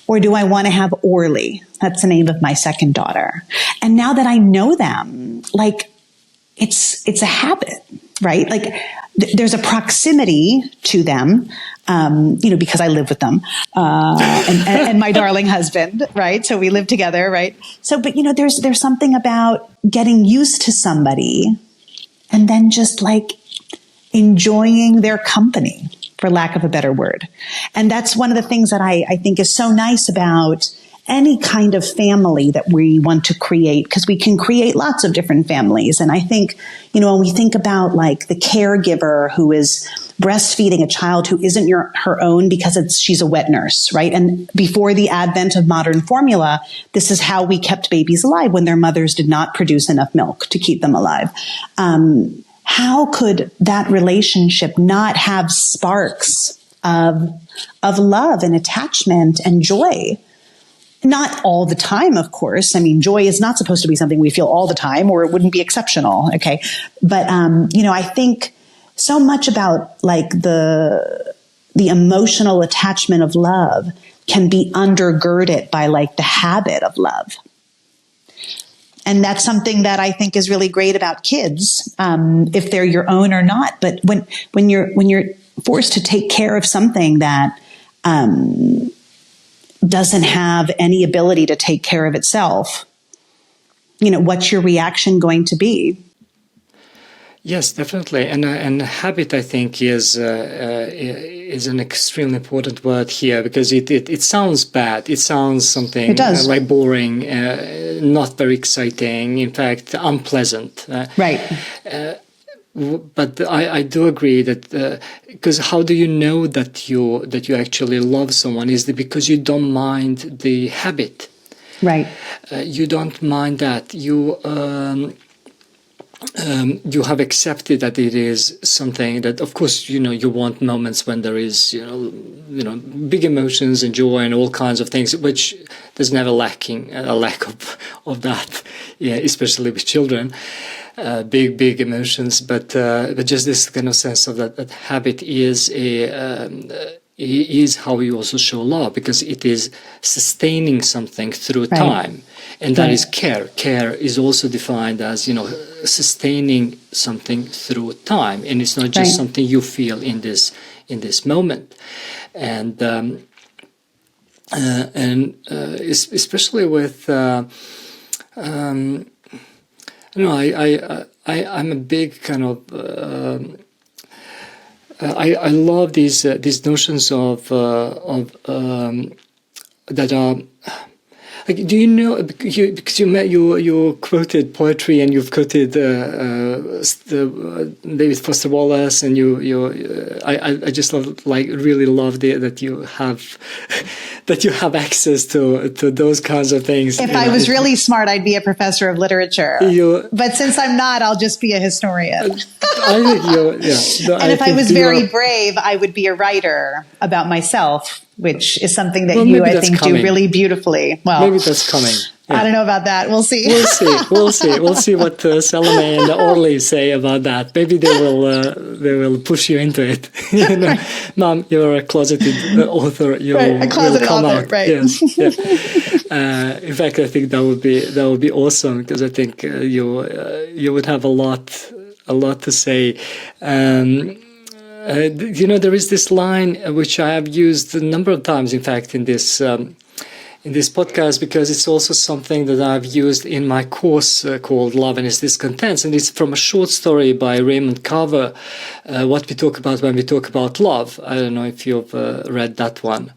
Or do I want to have Orly? That's the name of my second daughter. And now that I know them, like, it's a habit, right? Like there's a proximity to them, because I live with them, and my darling husband, right? So we live together, right? So, but there's something about getting used to somebody and then just like enjoying their company, for lack of a better word. And that's one of the things that I think is so nice about any kind of family that we want to create, because we can create lots of different families. And I think, when we think about like the caregiver who is breastfeeding a child who isn't her own because she's a wet nurse, right? And before the advent of modern formula, this is how we kept babies alive when their mothers did not produce enough milk to keep them alive. How could that relationship not have sparks of love and attachment and joy? Not all the time, of course. I mean, joy is not supposed to be something we feel all the time, or it wouldn't be exceptional. Okay. But, I think so much about like the emotional attachment of love can be undergirded by like the habit of love. And that's something that I think is really great about kids, if they're your own or not. But when you're forced to take care of something that doesn't have any ability to take care of itself, what's your reaction going to be? Yes, definitely, and habit, I think, is an extremely important word here, because it sounds bad. It sounds something like boring, not very exciting. In fact, unpleasant. Right. But I do agree that, because how do you know that you actually love someone? Is it because you don't mind the habit? Right. You don't mind that you have accepted that it is something that, of course, you want moments when there is, big emotions and joy and all kinds of things, which there's never a lack of that, especially with children, big emotions, but just this kind of sense of that habit is how you also show love, because it is sustaining something through time. And that is care. Care is also defined as, sustaining something through time. And it's not just something you feel in this moment. And especially with, I'm a big kind of, I love these notions of that are, Like, do you know, because you quoted poetry and you've quoted David Foster Wallace, and I just really love that you have access to those kinds of things. If I was really smart, I'd be a professor of literature. But since I'm not, I'll just be a historian. I think and if I was very brave, I would be a writer about myself, which is something that you, I think, do really beautifully. Well, maybe that's coming. Yeah. I don't know about that. We'll see. We'll see what Salome and Orly say about that. Maybe they will push you into it. Right. Mom, you're a closeted author. A closeted author, right? Yes. Yeah. In fact, I think that would be awesome, because I think you would have a lot to say. There is this line which I have used a number of times, in fact, in this podcast, because it's also something that I've used in my course called Love and Its Discontents, and it's from a short story by Raymond Carver, What We Talk About When We Talk About Love. I don't know if you've read that one.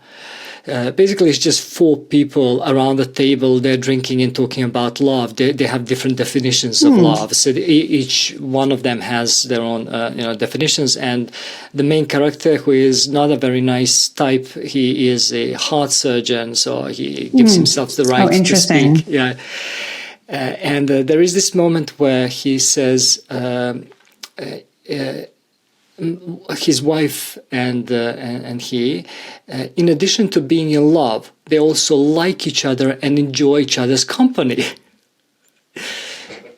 Basically, it's just four people around the table. They're drinking and talking about love. They have different definitions of love. So each one of them has their own definitions. And the main character, who is not a very nice type, he is a heart surgeon, so he gives himself the right to speak. Yeah. And there is this moment where he says, his wife and he, in addition to being in love, they also like each other and enjoy each other's company.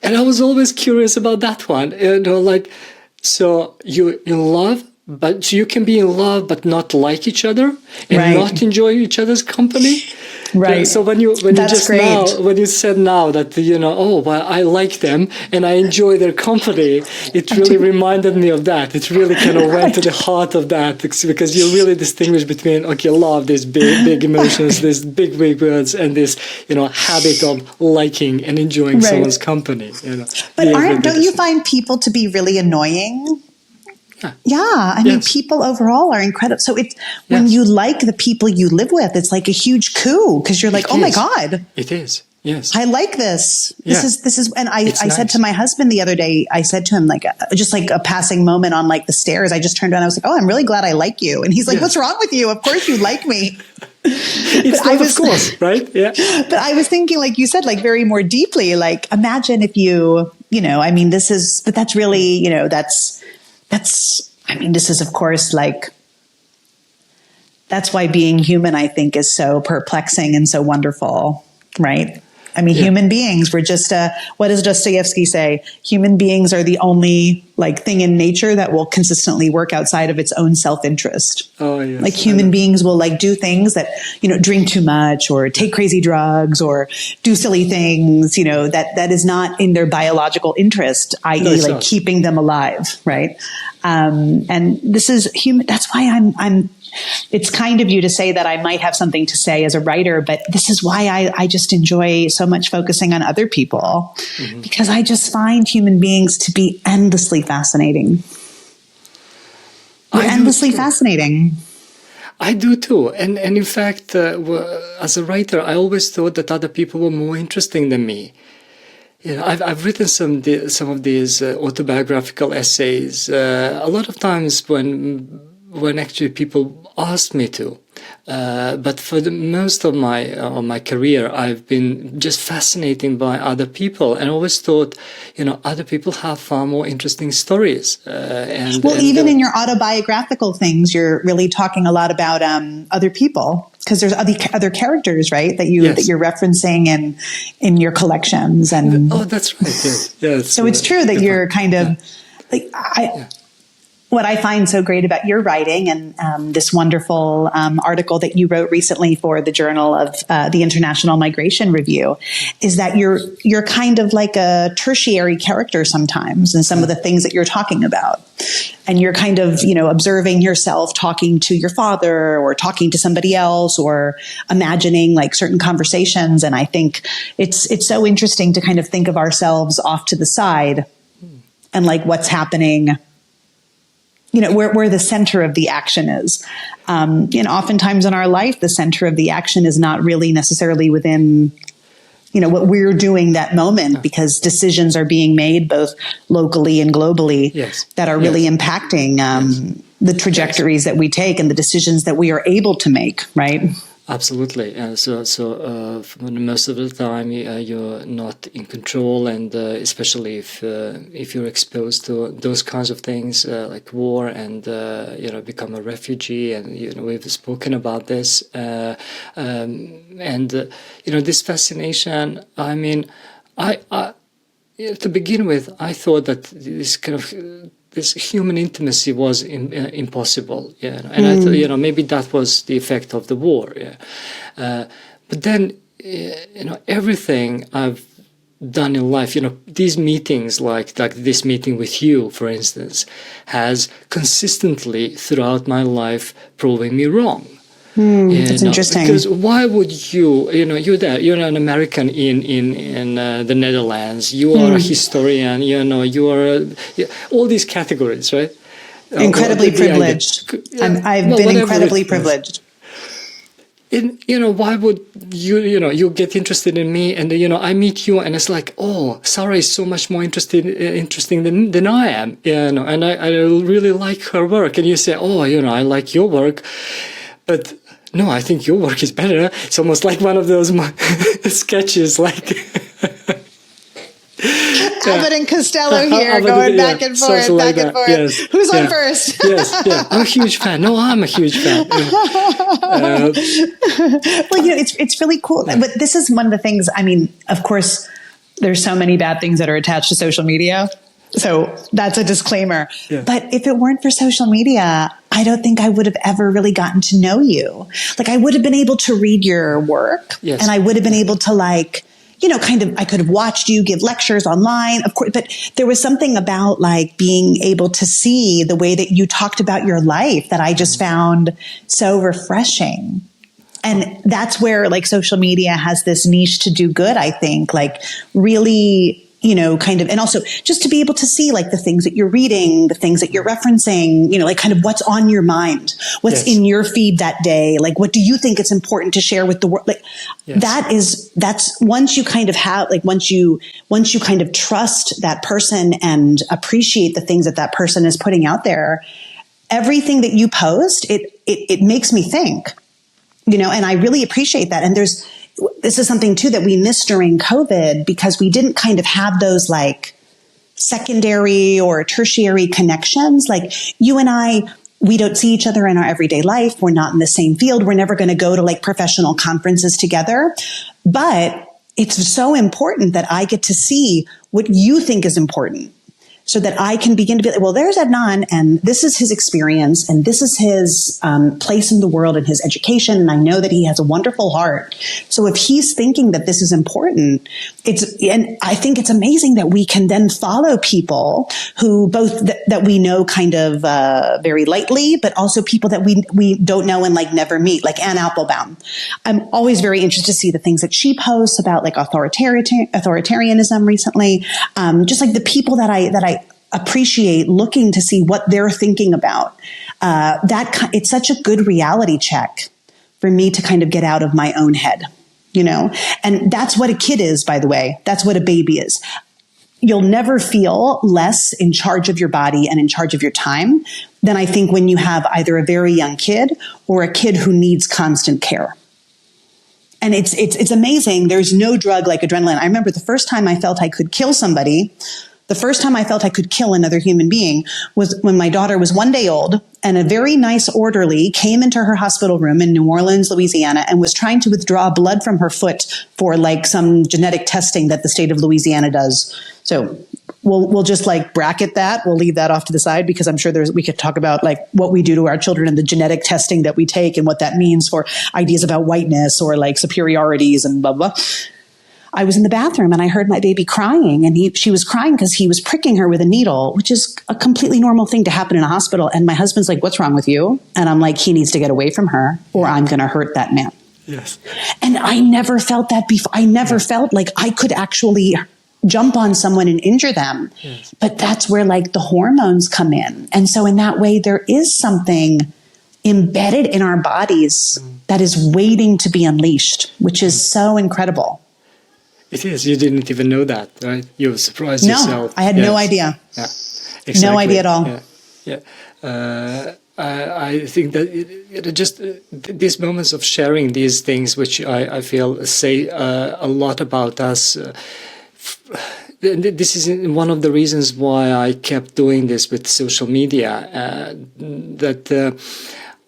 And I was always curious about that one. So you're in love, but you can be in love but not like each other and not enjoy each other's company. Right. So when you said now that I like them and I enjoy their company, it really reminded me of that. It really kind of went to the heart of that, because you really distinguish between love, these big emotions, these big words, and this habit of liking and enjoying someone's company. But don't you find people to be really annoying? Yeah, I mean, people overall are incredible. So when you like the people you live with, it's like a huge coup, because you're like, oh my God. It is. Yes. I like this. This is, and I said to my husband the other day, I said to him, just like a passing moment on the stairs, I just turned around, I was like, oh, I'm really glad I like you. And he's like, what's wrong with you? Of course you like me. Of course, right? Yeah. But I was thinking, like you said, very more deeply, imagine if but that's really, this is, of course, that's why being human, I think, is so perplexing and so wonderful, right? I mean, human beings, we're just, what does Dostoevsky say? Human beings are the only thing in nature that will consistently work outside of its own self-interest. Oh, yes. Human beings will do things that, drink too much or take crazy drugs or do silly things, that is not in their biological interest, i.e. keeping them alive. Right. And this is human. That's why it's kind of you to say that I might have something to say as a writer, but this is why I just enjoy so much focusing on other people, because I just find human beings to be endlessly fascinating. They're endlessly fascinating. I do too. And in fact, as a writer, I always thought that other people were more interesting than me. I've written some of these autobiographical essays. A lot of times when actually people asked me to, but for the most of my career, I've been just fascinated by other people, and always thought, other people have far more interesting stories. Even in your autobiographical things, you're really talking a lot about other people, because there's other characters, right, that you're referencing in your collections. And that's right. Yes. So it's true that you're kind of what I find so great about your writing and this wonderful article that you wrote recently for the Journal of the International Migration Review is that you're kind of like a tertiary character sometimes in some of the things that you're talking about. And you're kind of, observing yourself talking to your father or talking to somebody else or imagining certain conversations. And I think it's so interesting to kind of think of ourselves off to the side and what's happening where the center of the action is. Oftentimes in our life, the center of the action is not really necessarily within, what we're doing that moment, because decisions are being made both locally and globally that are really impacting the trajectories that we take and the decisions that we are able to make, right? Absolutely. So for most of the time, you're not in control, and especially if you're exposed to those kinds of things like war and become a refugee, and we've spoken about this, and this fascination. I mean, I to begin with, I thought that this kind of this human intimacy was impossible, and I thought, maybe that was the effect of the war, but then, everything I've done in life, these meetings, like this meeting with you, for instance, has consistently throughout my life proven me wrong. That's interesting. Because why would you're there, you're an American in the Netherlands, you are a historian, you are all these categories, right? Incredibly privileged. I've been incredibly privileged. And, why would you get interested in me, and, I meet you and it's like, oh, Sarah is so much more interesting than I am, and I really like her work. And you say, oh, I like your work. But no, I think your work is better. It's almost like one of those sketches, like Abbott and Costello here, going back and forth, back and forth. Yes. Who's on first? Yes. I'm a huge fan. No, I'm a huge fan. Well, it's really cool. But this is one of the things. I mean, of course, there's so many bad things that are attached to social media. So that's a disclaimer. Yeah. But if it weren't for social media, I don't think I would have ever really gotten to know you. Like, I would have been able to read your work, and I would have been able to I could have watched you give lectures online, of course, but there was something about being able to see the way that you talked about your life that I just found so refreshing. And that's where social media has this niche to do good, I think, really, and also just to be able to see the things that you're reading, the things that you're referencing, what's on your mind, what's in your feed that day. What do you think it's important to share with the world? That's once you kind of have, once you kind of trust that person and appreciate the things that person is putting out there, everything that you post, it makes me think, and I really appreciate that. And this is something too that we missed during COVID, because we didn't kind of have those secondary or tertiary connections. You and I, we don't see each other in our everyday life. We're not in the same field. We're never going to go to professional conferences together. But it's so important that I get to see what you think is important, so that I can begin to be well, there's Adnan, and this is his experience, and this is his place in the world and his education. And I know that he has a wonderful heart. So if he's thinking that this is important, and I think it's amazing that we can then follow people who both that we know kind of very lightly, but also people that we don't know and never meet, like Anne Applebaum. I'm always very interested to see the things that she posts about authoritarianism recently, just the people that I appreciate, looking to see what they're thinking about. It's such a good reality check for me to kind of get out of my own head, and that's what a kid is, by the way. That's what a baby is. You'll never feel less in charge of your body and in charge of your time than I think when you have either a very young kid or a kid who needs constant care. And it's amazing. There's no drug like adrenaline. I remember the first time I felt I could kill somebody, the first time I felt I could kill another human being, was when my daughter was 1 day old, and a very nice orderly came into her hospital room in New Orleans, Louisiana, and was trying to withdraw blood from her foot for some genetic testing that the state of Louisiana does. So we'll just bracket that. We'll leave that off to the side, because I'm sure we could talk about what we do to our children and the genetic testing that we take and what that means for ideas about whiteness or superiorities and blah, blah. I was in the bathroom and I heard my baby crying, and she was crying because he was pricking her with a needle, which is a completely normal thing to happen in a hospital. And my husband's like, "What's wrong with you?" And I'm like, "He needs to get away from her or I'm going to hurt that man." Yes. And I never felt that before. I never felt like I could actually jump on someone and injure them. Yes. But that's where like the hormones come in. And so in that way, there is something embedded in our bodies that is waiting to be unleashed, which is so incredible. It is. You didn't even know that, right? You surprised yourself. I had no idea. Yeah, exactly. No idea at all. I think that these moments of sharing these things, which I feel say a lot about us. This is one of the reasons why I kept doing this with social media.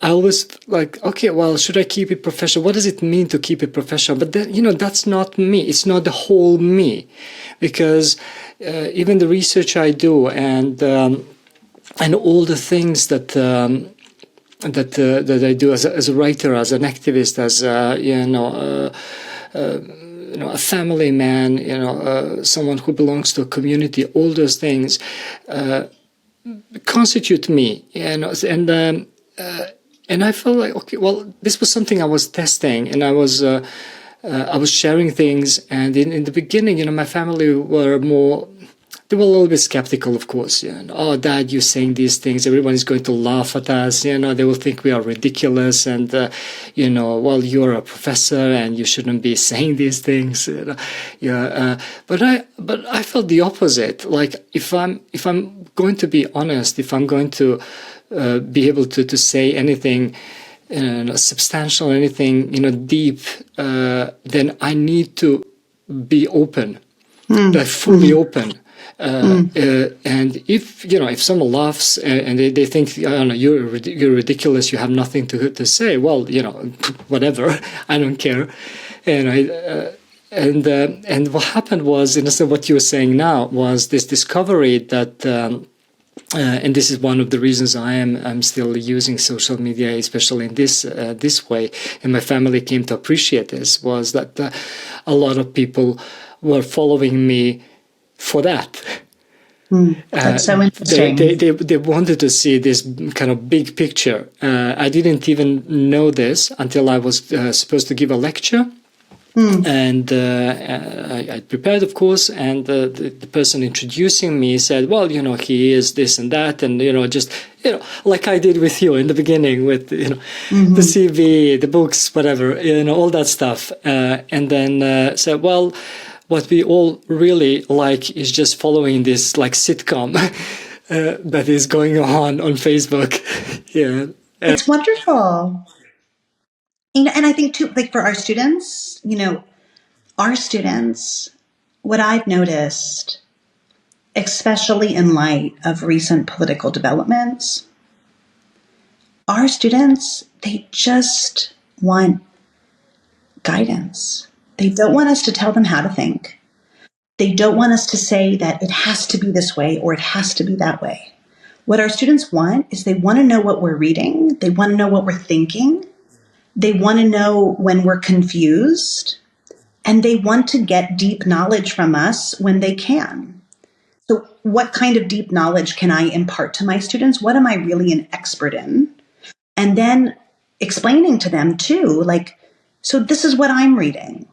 I always like, okay, well, should I keep it professional? What does it mean to keep it professional? But then, that's not me. It's not the whole me, because even the research I do and all the things that I do as a writer, as an activist, as a family man, someone who belongs to a community, all those things constitute me, and I felt like, okay, well, this was something I was testing, and I was sharing things, and in the beginning, my family were they were a little bit skeptical, of course. Oh, Dad, you're saying these things. Everyone is going to laugh at us. They will think we are ridiculous. And, well, you're a professor and you shouldn't be saying these things. But I felt the opposite. Like, if I'm going to be honest, if I'm going to be able to say anything substantial, anything deep, then I need to be open, like fully open. And if someone laughs and they think, you're ridiculous, you have nothing to say, well, whatever, I don't care. And what happened was, instead of what you were saying now, was this discovery that and this is one of the reasons I'm still using social media, especially in this way, and my family came to appreciate this, was that a lot of people were following me for that. That's so interesting. They wanted to see this kind of big picture. I didn't even know this until I was supposed to give a lecture. And I prepared, of course, and the person introducing me said, well, he is this and that, and, just, like I did with you in the beginning with, the CV, the books, whatever, all that stuff. And then said, well, what we all really like is just following this like sitcom that is going on Facebook. It's wonderful. And I think too, like for our students, what I've noticed, especially in light of recent political developments, our students, they just want guidance. They don't want us to tell them how to think. They don't want us to say that it has to be this way or it has to be that way. What our students want is they want to know what we're reading. They want to know what we're thinking. They want to know when we're confused. And they want to get deep knowledge from us when they can. So what kind of deep knowledge can I impart to my students? What am I really an expert in? And then explaining to them too, like, so this is what I'm reading.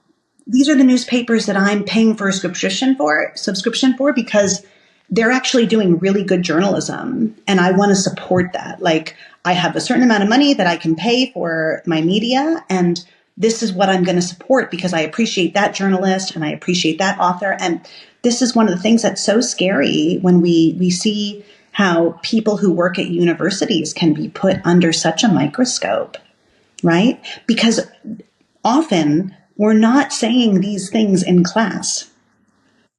These are the newspapers that I'm paying for a subscription for because they're actually doing really good journalism. And I want to support that. Like, I have a certain amount of money that I can pay for my media, and this is what I'm going to support because I appreciate that journalist and I appreciate that author. And this is one of the things that's so scary when we see how people who work at universities can be put under such a microscope, right? Because often we're not saying these things in class,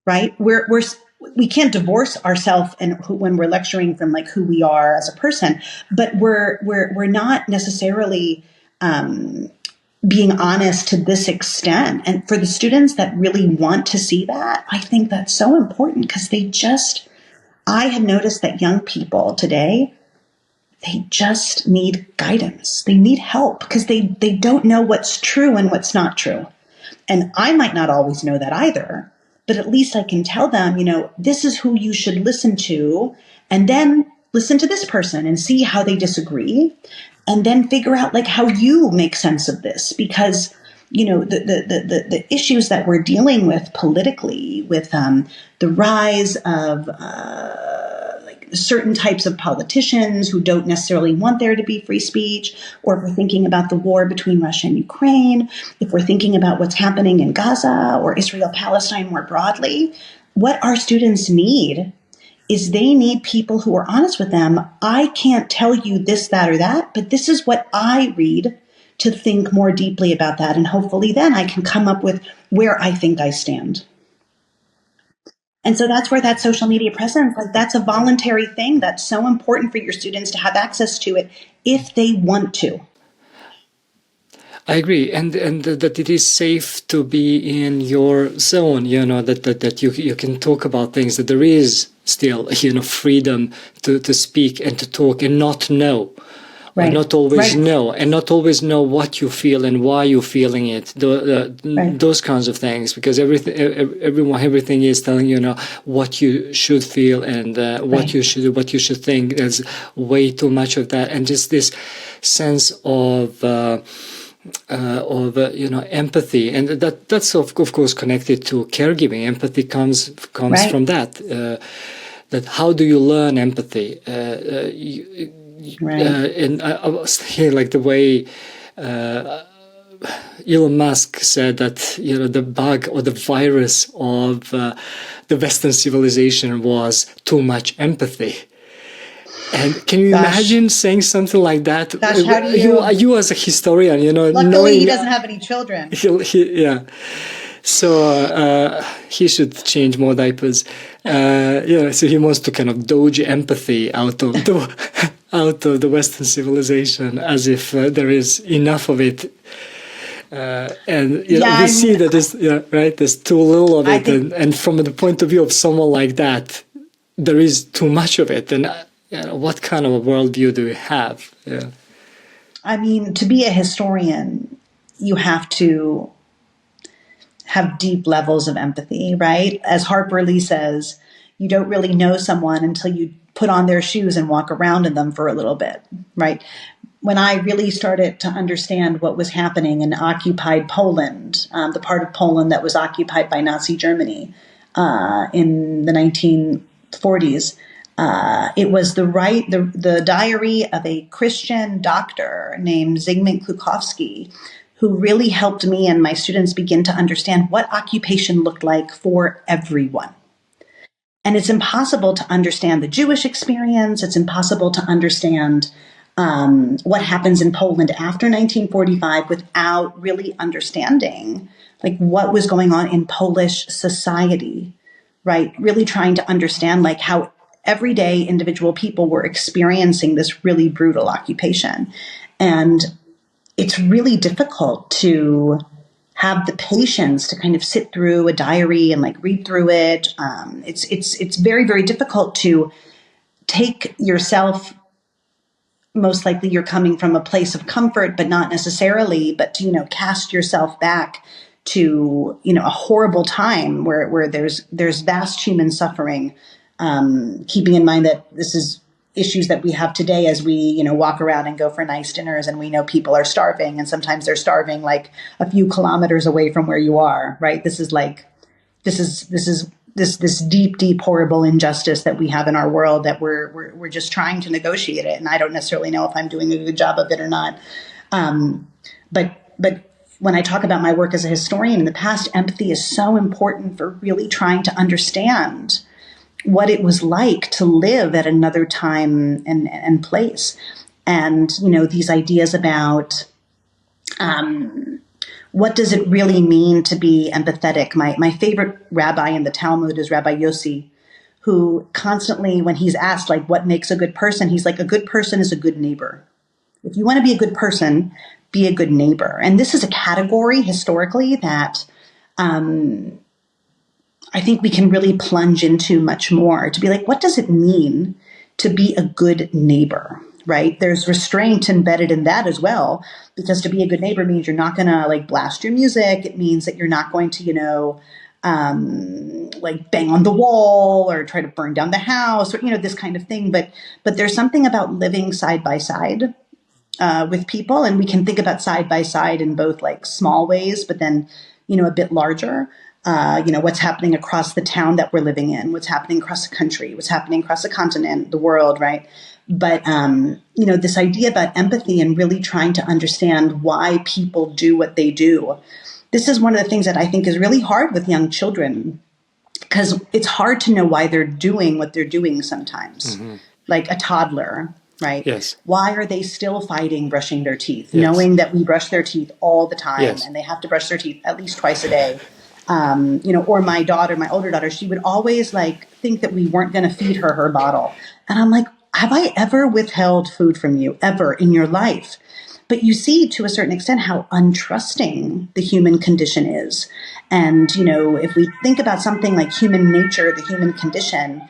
right? We can't divorce ourselves and when we're lecturing from like who we are as a person, but we're not necessarily being honest to this extent. And for the students that really want to see that, I think that's so important because I have noticed that young people today, they just need guidance. They need help because they don't know what's true and what's not true. And I might not always know that either, but at least I can tell them, this is who you should listen to, and then listen to this person and see how they disagree, and then figure out like how you make sense of this. Because the issues that we're dealing with politically, with the rise of certain types of politicians who don't necessarily want there to be free speech, or if we're thinking about the war between Russia and Ukraine, if we're thinking about what's happening in Gaza or Israel-Palestine more broadly, what our students need is they need people who are honest with them. I can't tell you this, that, or that, but this is what I read to think more deeply about that. And hopefully then I can come up with where I think I stand. And so that's where that social media presence, that's a voluntary thing that's so important for your students to have access to it if they want to. I agree, and that it is safe to be in your zone. That you can talk about things. That there is still freedom to speak and to talk and not know. Right. Or not always know, and not always know what you feel and why you're feeling it. Those kinds of things, because everything is telling you what you should feel and what you should think. There's way too much of that, and just this sense of empathy, and that's of course connected to caregiving. Empathy comes from that. That how do you learn empathy? And I was thinking the way Elon Musk said that the bug or the virus of the Western civilization was too much empathy. And can you imagine saying something like that? How do you as a historian, luckily he doesn't have any children. So he should change more diapers. So he wants to kind of dodge empathy out of the Western civilization, as if there is enough of it. We see that there's too little of it. And from the point of view of someone like that, there is too much of it. And what kind of a worldview do we have? Yeah. I mean, to be a historian, you have to have deep levels of empathy, right? As Harper Lee says, you don't really know someone until you put on their shoes and walk around in them for a little bit, right? When I really started to understand what was happening in occupied Poland, the part of Poland that was occupied by Nazi Germany in the 1940s, it was the diary of a Christian doctor named Zygmunt Klukowski, who really helped me and my students begin to understand what occupation looked like for everyone. And it's impossible to understand the Jewish experience. It's impossible to understand what happens in Poland after 1945 without really understanding what was going on in Polish society, right? Really trying to understand how everyday individual people were experiencing this really brutal occupation. And it's really difficult to have the patience to kind of sit through a diary and read through it. It's very, very difficult to take yourself. Most likely you're coming from a place of comfort, but not necessarily, but to, cast yourself back to, a horrible time where there's vast human suffering, keeping in mind that this is issues that we have today as we, walk around and go for nice dinners and we know people are starving, and sometimes they're starving a few kilometers away from where you are, right? This is deep, deep, horrible injustice that we have in our world that we're just trying to negotiate it. And I don't necessarily know if I'm doing a good job of it or not. But when I talk about my work as a historian in the past, empathy is so important for really trying to understand what it was like to live at another time and place. And, these ideas about what does it really mean to be empathetic? My favorite rabbi in the Talmud is Rabbi Yossi, who constantly, when he's asked, what makes a good person, he's like, a good person is a good neighbor. If you want to be a good person, be a good neighbor. And this is a category historically that I think we can really plunge into much more, to be what does it mean to be a good neighbor, right? There's restraint embedded in that as well, because to be a good neighbor means you're not going to blast your music. It means that you're not going to, bang on the wall or try to burn down the house or, this kind of thing. But there's something about living side by side with people, and we can think about side by side in both like small ways, but then, a bit larger. What's happening across the town that we're living in, what's happening across the country, what's happening across the continent, the world, right? But, this idea about empathy and really trying to understand why people do what they do. This is one of the things that I think is really hard with young children, because it's hard to know why they're doing what they're doing sometimes. Mm-hmm. Like a toddler, right? Yes. Why are they still fighting brushing their teeth, yes. knowing that we brush their teeth all the time yes. and they have to brush their teeth at least twice a day? Or my older daughter, she would always like think that we weren't going to feed her bottle. And I'm like, have I ever withheld food from you ever in your life? But you see to a certain extent how untrusting the human condition is. And, if we think about something like human nature, the human condition,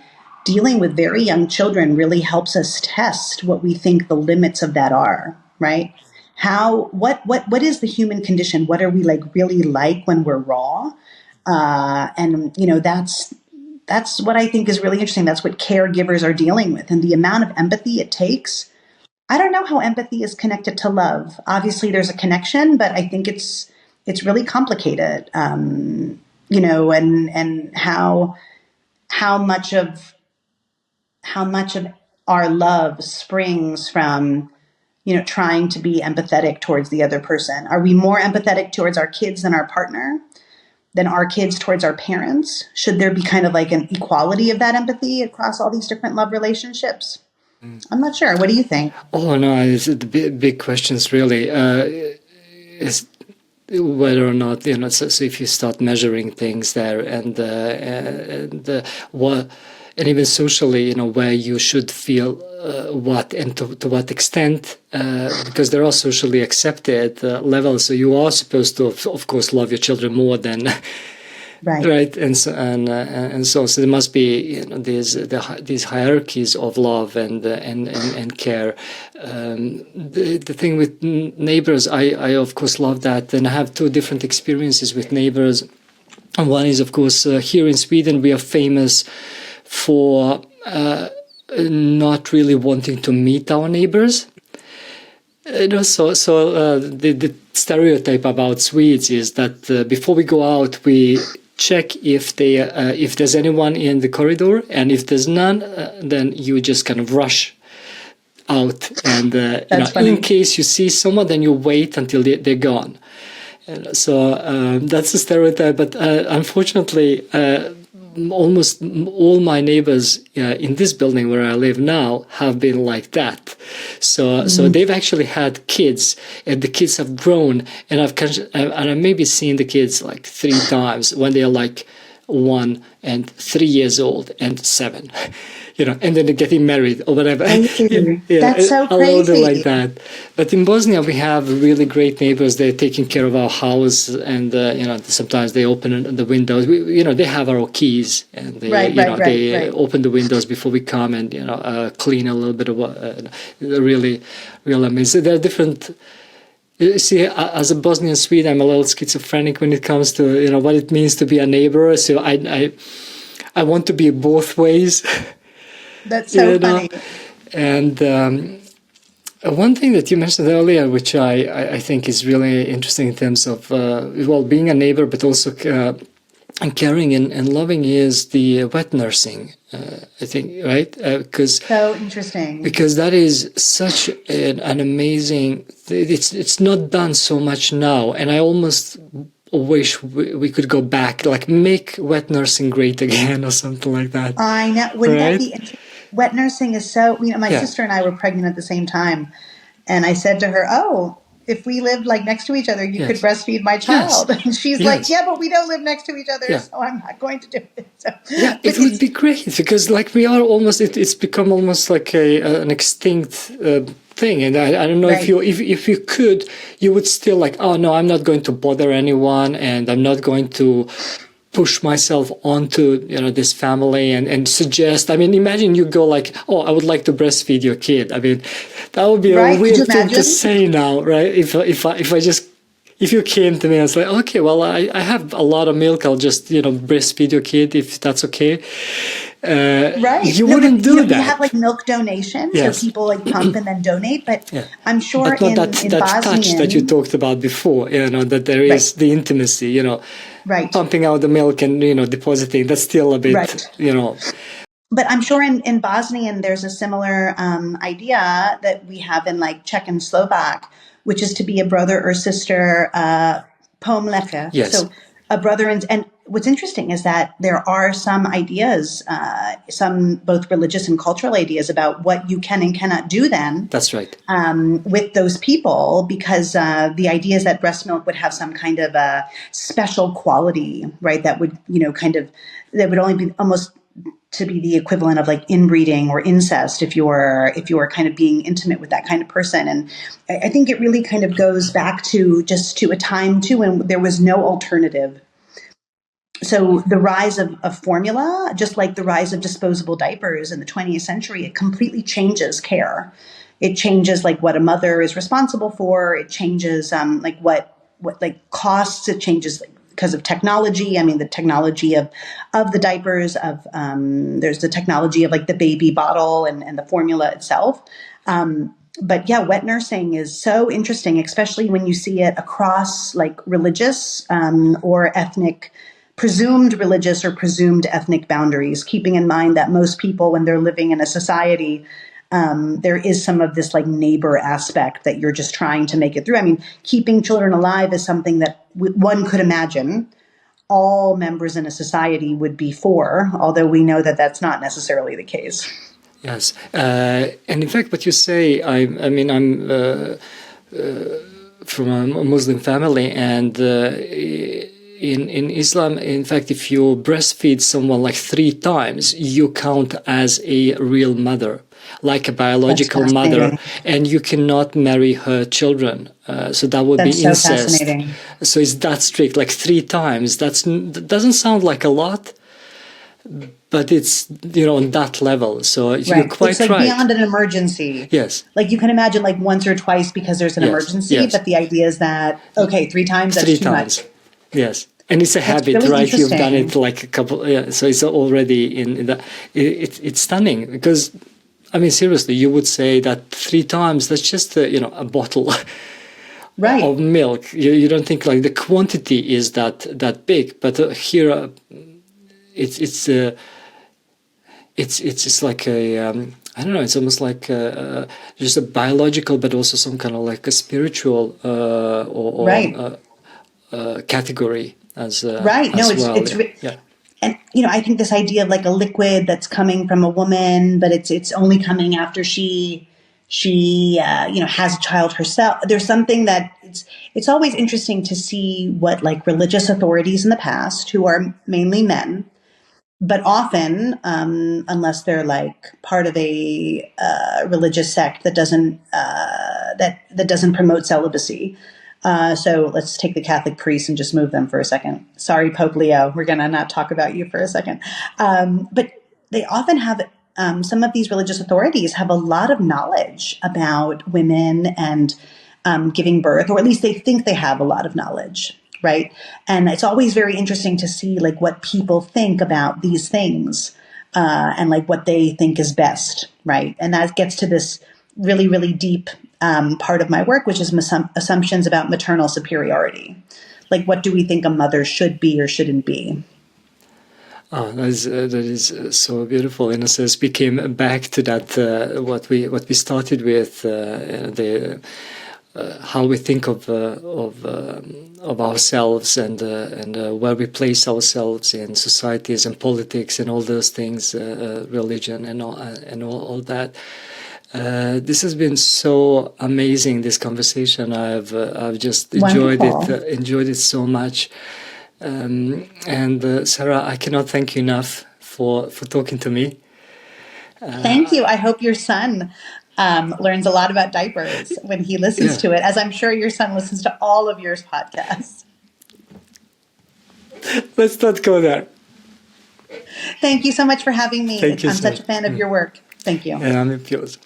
dealing with very young children really helps us test what we think the limits of that are, right? What is the human condition? What are we really like when we're raw? That's what I think is really interesting. That's what caregivers are dealing with, and the amount of empathy it takes. I don't know how empathy is connected to love. Obviously there's a connection, but I think it's really complicated. And how much of our love springs from, trying to be empathetic towards the other person. Are we more empathetic towards our kids than our partner, than our kids towards our parents? Should there be kind of like an equality of that empathy across all these different love relationships? I'm not sure. What do you think? Oh, no, it's the big questions, really. Is whether or not, so if you start measuring things there and even socially, where you should feel what and to what extent, because there are socially accepted levels. So you are supposed to, of course, love your children more than... Right, and so there must be these hierarchies of love and care. The thing with neighbors, I of course love that, and I have two different experiences with neighbors. And one is, of course, here in Sweden we are famous for not really wanting to meet our neighbors. The stereotype about Swedes is that before we go out, we check if there's anyone in the corridor, and if there's none, then you just kind of rush out. And in case you see someone, then you wait until they're gone. That's a stereotype, but unfortunately, almost all my neighbors in this building where I live now have been like that. So they've actually had kids, and the kids have grown, and I've maybe seen the kids like 3 times when they are like 1 and 3 years old and 7. And then they're getting married or whatever. That's so crazy. Like that. But in Bosnia, we have really great neighbors. They're taking care of our house, and sometimes they open the windows. They have our keys, and they open the windows before we come, and clean a little bit of really amazing. There are different. You see, as a Bosnian Swede, I'm a little schizophrenic when it comes to what it means to be a neighbor. So I want to be both ways. That's so funny. And one thing that you mentioned earlier, which I think is really interesting in terms of being a neighbor, but also caring and loving, is the wet nursing. I think, right? Because so interesting. Because that is such an amazing. It's not done so much now, and I almost wish we could go back, like make wet nursing great again or something like that. I know. Wouldn't that be interesting? Wet nursing is so, my sister and I were pregnant at the same time. And I said to her, if we lived like next to each other, you could breastfeed my child. Yes. And she's like, yeah, but we don't live next to each other, so I'm not going to do it. So, it would be great, because like we are almost, it's become almost like an extinct thing. And I don't know if you could, you would still like, oh no, I'm not going to bother anyone, and I'm not going to push myself onto this family and suggest. I mean, imagine you go like, I would like to breastfeed your kid. I mean, that would be a weird thing to say now, right? If you came to me and was like, okay, well, I have a lot of milk, I'll just breastfeed your kid if that's okay. Right. You No, wouldn't but, do we that. have like milk donation, so Yes. people like pump and then donate. But Yeah. I'm sure But not in that touch that you Bosnian, talked about before, that there right, is the intimacy, right, pumping out the milk and, depositing, that's still a bit, right. But I'm sure in Bosnian there's a similar idea that we have in like Czech and Slovak, which is to be a brother or sister, pomleche. yes, So a brother and what's interesting is that there are some ideas, some both religious and cultural ideas about what you can and cannot do then that's right. with those people, because the idea is that breast milk would have some kind of a special quality, right? That would, that would only be almost to be the equivalent of like inbreeding or incest if you're kind of being intimate with that kind of person. And I think it really kind of goes back to a time too when there was no alternative. So the rise of formula, just like the rise of disposable diapers in the 20th century, it completely changes care. It changes like what a mother is responsible for. It changes like what like costs. It changes because of technology. I mean, the technology of the diapers, there's the technology of like the baby bottle and the formula itself. But yeah, wet nursing is so interesting, especially when you see it across like religious or ethnic, presumed religious or presumed ethnic boundaries, keeping in mind that most people, when they're living in a society, there is some of this like neighbor aspect that you're just trying to make it through. I mean, keeping children alive is something that one could imagine all members in a society would be for, although we know that that's not necessarily the case. Yes, and in fact, what you say, I'm from a Muslim family, and in Islam, in fact, if you breastfeed someone like 3 times, you count as a real mother, like a biological mother, and you cannot marry her children. So that would be incest. So fascinating. So it's that strict, like 3 times. That doesn't sound like a lot, but it's, on that level. So you're quite it's like right. Beyond an emergency. Yes. Like you can imagine like once or twice because there's an emergency, yes. But the idea is that, okay, 3 times, that's 3 too times. much. Yes. And it's a habit, really right? You've done it like a couple, so it's already in the, it's stunning because, I mean, seriously, you would say that 3 times, that's just, a bottle of milk. You don't think like the quantity is that big, but here it's like a, I don't know, it's almost like just a biological, but also some kind of like a spiritual category as right. as No, well. And I think this idea of like a liquid that's coming from a woman, but it's only coming after she has a child herself. There's something that it's always interesting to see what like religious authorities in the past, who are mainly men, but often, unless they're like part of a religious sect that doesn't that doesn't promote celibacy. So let's take the Catholic priests and just move them for a second. Sorry, Pope Leo, we're gonna not talk about you for a second. But they often have some of these religious authorities have a lot of knowledge about women and giving birth, or at least they think they have a lot of knowledge. Right. And it's always very interesting to see like what people think about these things and like what they think is best. Right. And that gets to this really, really deep part of my work, which is assumptions about maternal superiority. Like, what do we think a mother should be or shouldn't be? Oh, that is so beautiful. In a sense, we came back to that what we started with the. How we think of ourselves and where we place ourselves in societies and politics and all those things, religion and all that. This has been so amazing. This conversation, I've just enjoyed it so much. And Sarah, I cannot thank you enough for talking to me. Thank you. I hope your son learns a lot about diapers when he listens to it, as I'm sure your son listens to all of your podcasts. Let's not go there. Thank you so much for having me. Thank you I'm such a fan of your work. Thank you. And I'm yours.